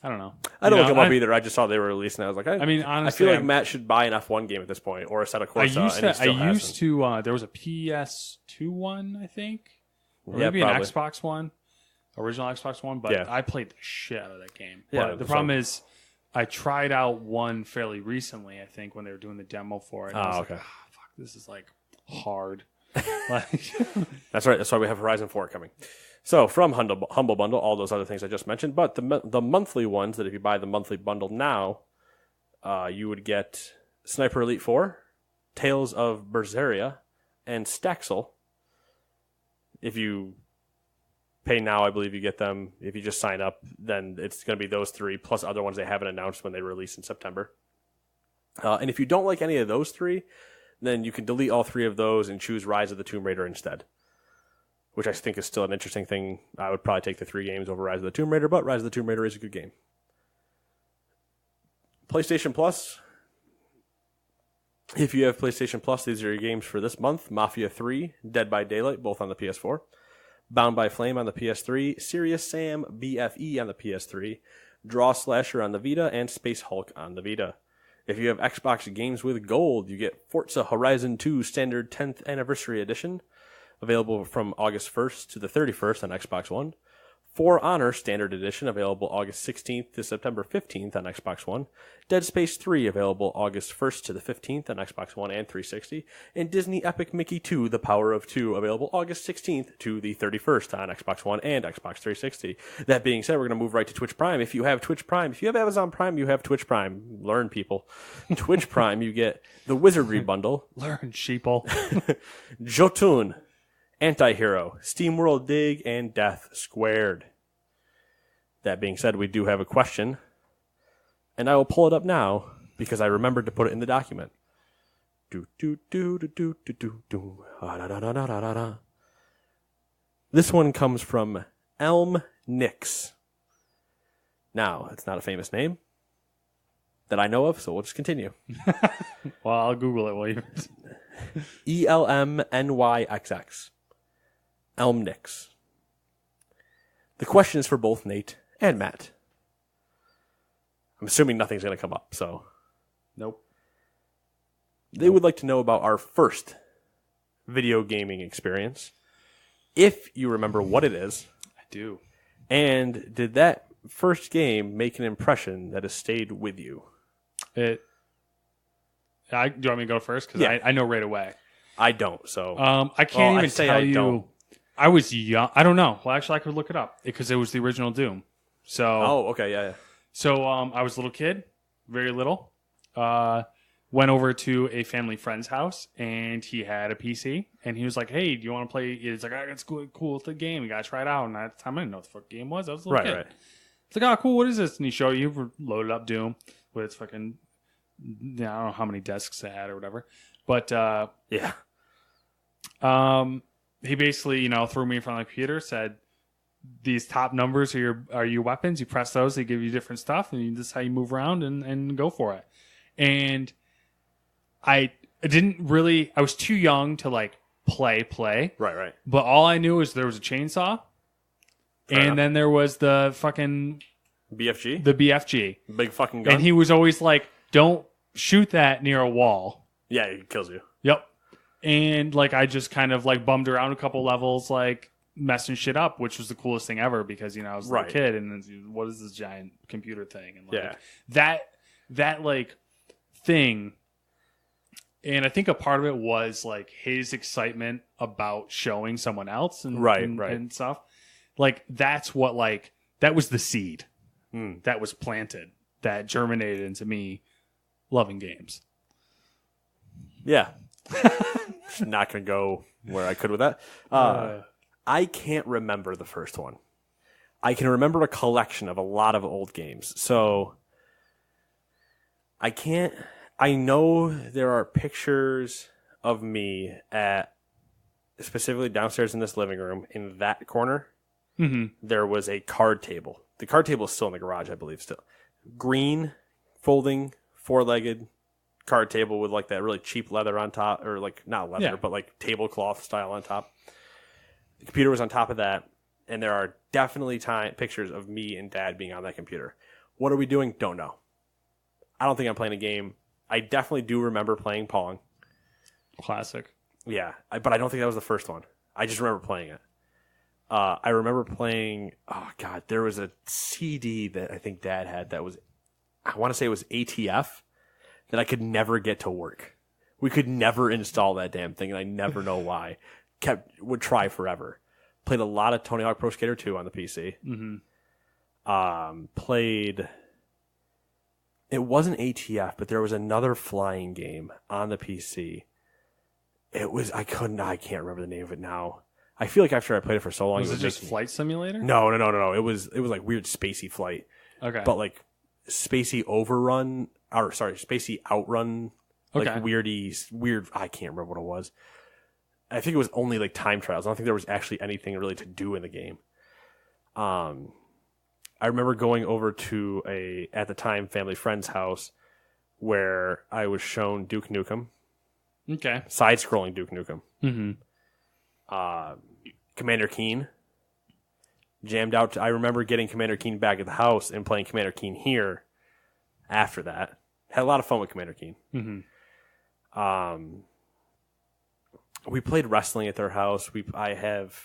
don't know. I don't look them up either. I just saw they were released, and I was like, I mean, honestly, I feel like Matt should buy an F1 game at this point, or a set of Corsa. I used to. There was a PS2 one, I think, or maybe probably. an Xbox one, original Xbox one. But I played the shit out of that game. Yeah, but the problem is, I tried out one fairly recently. I think when they were doing the demo for it. And I was okay. like, fuck, this is like hard. That's right. That's why we have Horizon 4 coming. So from Humble Bundle, all those other things I just mentioned, but the monthly ones that if you buy the monthly bundle now, you would get Sniper Elite 4, Tales of Berseria, and Staxel. If you pay now, I believe you get them. If you just sign up, then it's going to be those three, plus other ones they haven't announced when they release in September. And if you don't like any of those three, then you can delete all three of those and choose Rise of the Tomb Raider instead, which I think is still an interesting thing. I would probably take the 3 games over Rise of the Tomb Raider, but Rise of the Tomb Raider is a good game. PlayStation Plus. If you have PlayStation Plus, these are your games for this month. Mafia 3, Dead by Daylight, both on the PS4. Bound by Flame on the PS3. Serious Sam BFE on the PS3. Draw Slasher on the Vita, and Space Hulk on the Vita. If you have Xbox games with gold, you get Forza Horizon 2 Standard 10th Anniversary Edition, available from August 1st to the 31st on Xbox One. For Honor Standard Edition, available August 16th to September 15th on Xbox One. Dead Space 3, available August 1st to the 15th on Xbox One and 360. And Disney Epic Mickey 2, The Power of Two, available August 16th to the 31st on Xbox One and Xbox 360. That being said, we're going to move right to Twitch Prime. If you have Twitch Prime, if you have Amazon Prime, you have Twitch Prime. Learn, people. Twitch Prime, you get the Wizardry Bundle. Learn, sheeple. Jotun, Anti-Hero, SteamWorld Dig, and Death Squared. That being said, we do have a question, and I will pull it up now because I remembered to put it in the document. This one comes from Elm Nix. Now, it's not a famous name that I know of, so we'll just continue. Well, I'll Google it while you... ELMNYXX. Elm Nix. The question is for both Nate and Matt. I'm assuming nothing's going to come up, so. Nope. They would like to know about our first video gaming experience. If you remember what it is. I do. And did that first game make an impression that has stayed with you? Do you want me to go first? Because I know right away. I don't, so. I can't even tell you. Don't. I was young. I don't know. Well, actually, I could look it up because it was the original Doom. So. Oh, okay, yeah. So I was a little kid, very little. Went over to a family friend's house, and he had a PC, and he was like, "Hey, do you want to play?" It's like, "It's cool. It's a game. You gotta try it out." And at the time, I didn't know what the fuck game was. I was a little kid. Right. It's like, "Oh, cool. What is this?" And he showed you, loaded up Doom with its fucking. I don't know how many discs it had or whatever, but yeah. He basically, threw me in front of the computer, said, "These top numbers are your weapons. You press those, they give you different stuff, and this is how you move around and go for it." And I was too young to like play. Right. But all I knew is there was a chainsaw, and then there was the fucking BFG. The BFG, big fucking gun. And he was always like, "Don't shoot that near a wall." Yeah, it kills you. Yep. And like I just kind of like bummed around a couple levels, like messing shit up, which was the coolest thing ever because I was a kid and what is this giant computer thing? And like that like thing. And I think a part of it was like his excitement about showing someone else and and stuff. Like that's what that was the seed that was planted that germinated into me loving games. Yeah. Not going to go where I could with that. I can't remember the first one. I can remember a collection of a lot of old games. So I know there are pictures of me at specifically downstairs in this living room in that corner. Mm-hmm. There was a card table. The card table is still in the garage, I believe, still. Green folding, 4-legged card table with like that really cheap leather on top, or like not leather, but like tablecloth style on top. The computer was on top of that, and there are definitely pictures of me and Dad being on that computer. What are we doing? Don't know. I don't think I'm playing a game. I definitely do remember playing Pong. Classic. Yeah, but I don't think that was the first one. I just remember playing it. I remember playing, oh God, there was a CD that I think Dad had that was, I want to say it was ATF, that I could never get to work. We could never install that damn thing, and I never know why. Would try forever. Played a lot of Tony Hawk Pro Skater 2 on the PC. Mm-hmm. Played, it wasn't ATF, but there was another flying game on the PC. It was, I can't remember the name of it now. I feel like after I played it for so long, was it just Flight Simulator? No. It was like weird spacey flight. Okay. But like spacey overrun, or sorry, spacey outrun. Like weird. I can't remember what it was. I think it was only like time trials. I don't think there was actually anything really to do in the game. I remember going over to at the time, family friend's house where I was shown Duke Nukem. Okay. Side-scrolling Duke Nukem. Mm-hmm. Commander Keen. Jammed out. I remember getting Commander Keen back at the house and playing Commander Keen here after that. Had a lot of fun with Commander Keen. Mm-hmm. We played wrestling at their house. I have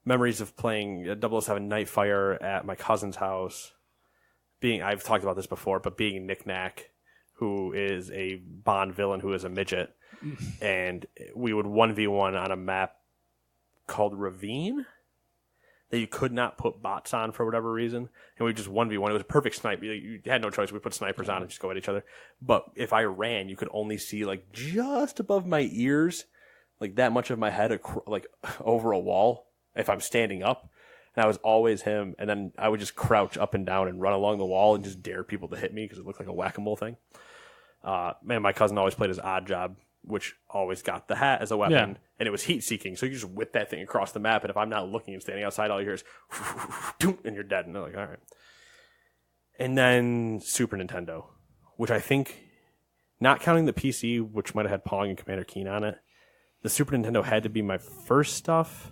memories of playing 007 Nightfire at my cousin's house. I've talked about this before, but being Nick Nack, who is a Bond villain who is a midget. And we would 1v1 on a map called Ravine that you could not put bots on for whatever reason. And we just 1v1. It was a perfect snipe. You had no choice. We put snipers on and just go at each other. But if I ran, you could only see like just above my ears, like that much of my head, like over a wall if I'm standing up. And I was always him. And then I would just crouch up and down and run along the wall and just dare people to hit me because it looked like a whack-a-mole thing. Man, my cousin always played his Odd Job, which always got the hat as a weapon, and it was heat-seeking, so you just whip that thing across the map, and if I'm not looking and standing outside, all you hear is, and you're dead, and they're like, all right. And then Super Nintendo, which I think, not counting the PC, which might have had Pong and Commander Keen on it, the Super Nintendo had to be my first stuff,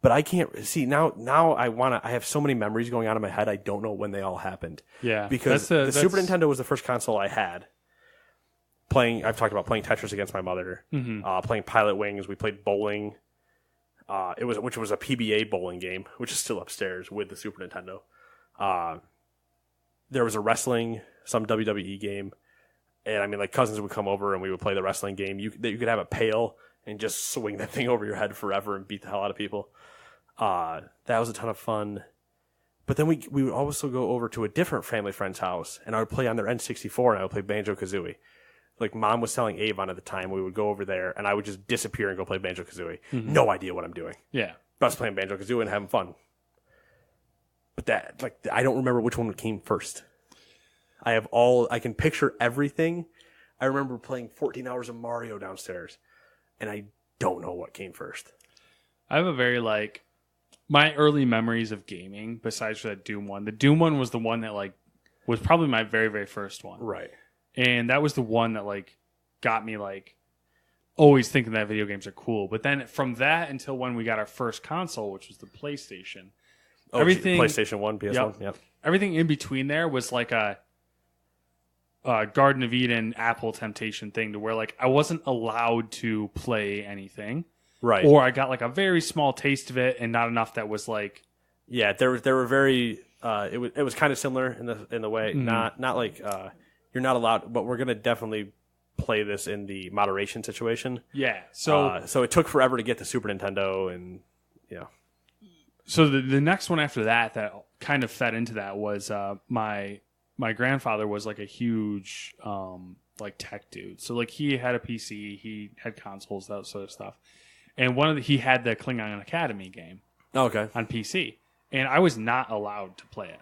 but I can't, see, now I have so many memories going on in my head, I don't know when they all happened. Yeah. Because the Super Nintendo was the first console I had. I've talked about playing Tetris against my mother, playing Pilot Wings. We played bowling, which was a PBA bowling game, which is still upstairs with the Super Nintendo. There was a wrestling, some WWE game, and I mean, like cousins would come over and we would play the wrestling game. You could have a pail and just swing that thing over your head forever and beat the hell out of people. That was a ton of fun. But then we would also go over to a different family friend's house, and I would play on their N64, and I would play Banjo-Kazooie. Like, Mom was selling Avon at the time. We would go over there, and I would just disappear and go play Banjo-Kazooie. Mm-hmm. No idea what I'm doing. Yeah. But I was playing Banjo-Kazooie and having fun. But I don't remember which one came first. I can picture everything. I remember playing 14 hours of Mario downstairs, and I don't know what came first. I have a very, my early memories of gaming, besides that Doom one. The Doom one was the one that, was probably my very, very first one. Right. And that was the one that got me always thinking that video games are cool. But then from that until when we got our first console, which was the PlayStation, everything PlayStation 1, PS1, yep. Everything in between there was like a Garden of Eden Apple temptation thing to where I wasn't allowed to play anything. Right. Or I got a very small taste of it and not enough that was yeah, there were very it was kind of similar in the way, not like you're not allowed, but we're going to definitely play this in the moderation situation. Yeah. So it took forever to get the Super Nintendo, and yeah. So the next one after that kind of fed into that was my grandfather was a huge tech dude. So he had a PC, he had consoles, that sort of stuff, and he had the Klingon Academy game. Okay. On PC, and I was not allowed to play it,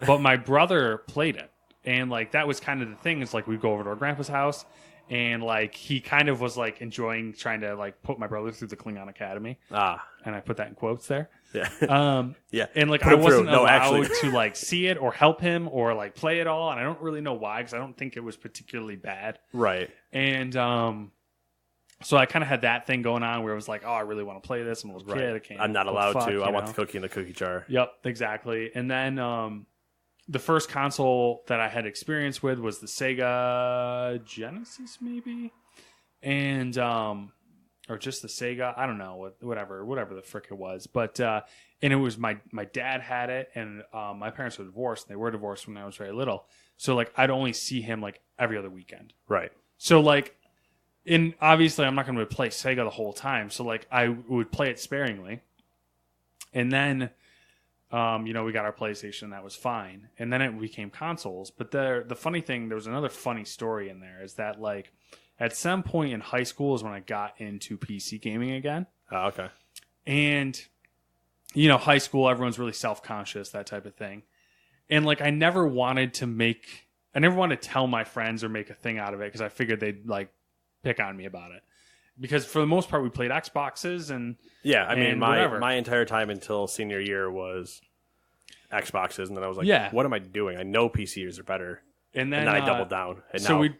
but my brother played it. And that was kind of the thing is we'd go over to our grandpa's house and he kind of was enjoying trying to put my brother through the Klingon Academy. And I put that in quotes there. Yeah. Yeah. And like Put I him through. wasn't No, allowed actually. to like see it or help him or like play it all, and I don't really know why because I don't think it was particularly bad. Right. And so I kind of had that thing going on where it was like, oh, I really want to play this. I'm a little kid. I can't. I'm not allowed fuck, to. I want know? the cookie in the cookie jar. Yep, exactly. And then the first console that I had experience with was the Sega Genesis, maybe, and or just the Sega. I don't know, whatever the frick it was. But and it was my dad had it, and my parents were divorced. And they were divorced when I was very little, so like I'd only see him like every other weekend. Right. So like. And obviously, I'm not going to play Sega the whole time, so like I would play it sparingly. And then, we got our PlayStation, that was fine. And then it became consoles. But the funny thing, there was another funny story in there, is that like at some point in high school is when I got into PC gaming again. Oh, okay. And high school, everyone's really self-conscious, that type of thing. And like I never wanted to tell my friends or make a thing out of it because I figured they'd like pick on me about it, because for the most part we played Xboxes and my entire time until senior year was Xboxes, and then I was like, what am I doing? I know PCs are better, and then I doubled down. And so now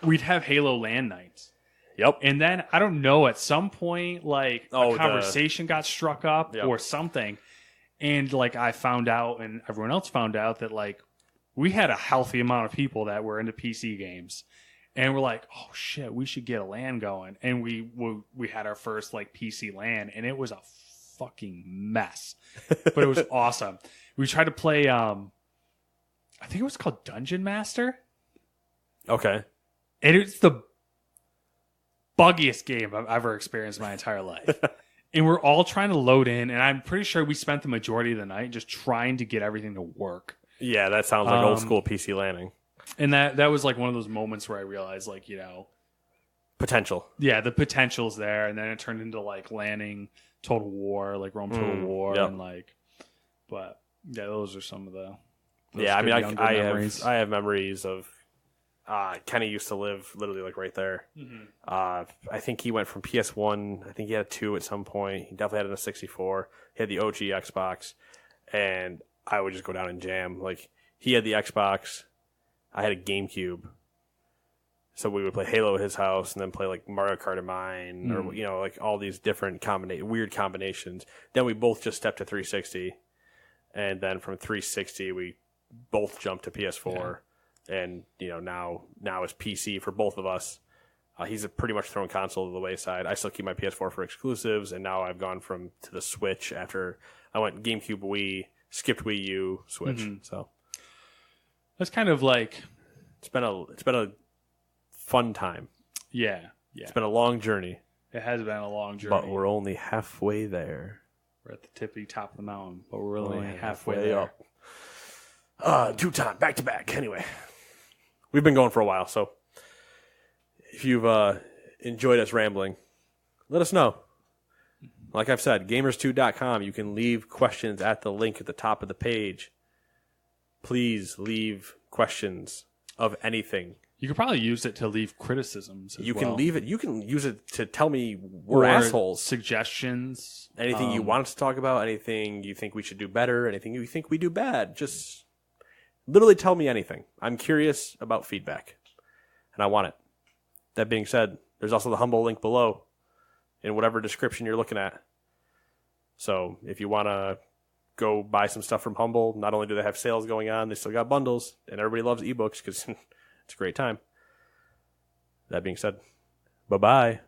we'd have Halo LAN nights. Yep. And then I don't know, at some point like a conversation got struck up or something, and like I found out and everyone else found out that like we had a healthy amount of people that were into PC games. And we're like, oh shit, we should get a LAN going. And we had our first like PC LAN, and it was a fucking mess, but it was awesome. We tried to play, I think it was called Dungeon Master. Okay. And it's the buggiest game I've ever experienced in my entire life. And we're all trying to load in, and I'm pretty sure we spent the majority of the night just trying to get everything to work. Yeah, that sounds like old school PC LANing. And that was like one of those moments where I realized, like, potential. Yeah, the potential's there, and then it turned into like landing Total War, like Rome Total War, and like, but yeah, those are some of the. I have memories of. Kenny used to live literally like right there. Mm-hmm. I think he went from PS1. I think he had a 2 at some point. He definitely had a 64. He had the OG Xbox, and I would just go down and jam. Like he had the Xbox. I had a GameCube, so we would play Halo at his house, and then play like Mario Kart at mine, or like all these different weird combinations. Then we both just stepped to 360, and then from 360 we both jumped to PS4, and now it's PC for both of us. He's pretty much thrown console to the wayside. I still keep my PS4 for exclusives, and now I've gone to the Switch after I went GameCube, Wii, skipped Wii U, Switch. Mm-hmm. So. That's kind of like it's been a fun time. Yeah. It's been a long journey. It has been a long journey. But we're only halfway there. We're at the tippy top of the mountain, but we're only halfway there. Up. 2-time, back to back. Anyway, we've been going for a while, so if you've enjoyed us rambling, let us know. Like I've said, gamers2.com. You can leave questions at the link at the top of the page. Please leave questions of anything. You could probably use it to leave criticisms. You can leave it. You can use it to tell me we're assholes. Suggestions. Anything you want us to talk about. Anything you think we should do better. Anything you think we do bad. Just literally tell me anything. I'm curious about feedback, and I want it. That being said, there's also the Humble link below in whatever description you're looking at. So if you want to go buy some stuff from Humble. Not only do they have sales going on, they still got bundles, and everybody loves ebooks because it's a great time. That being said, bye-bye.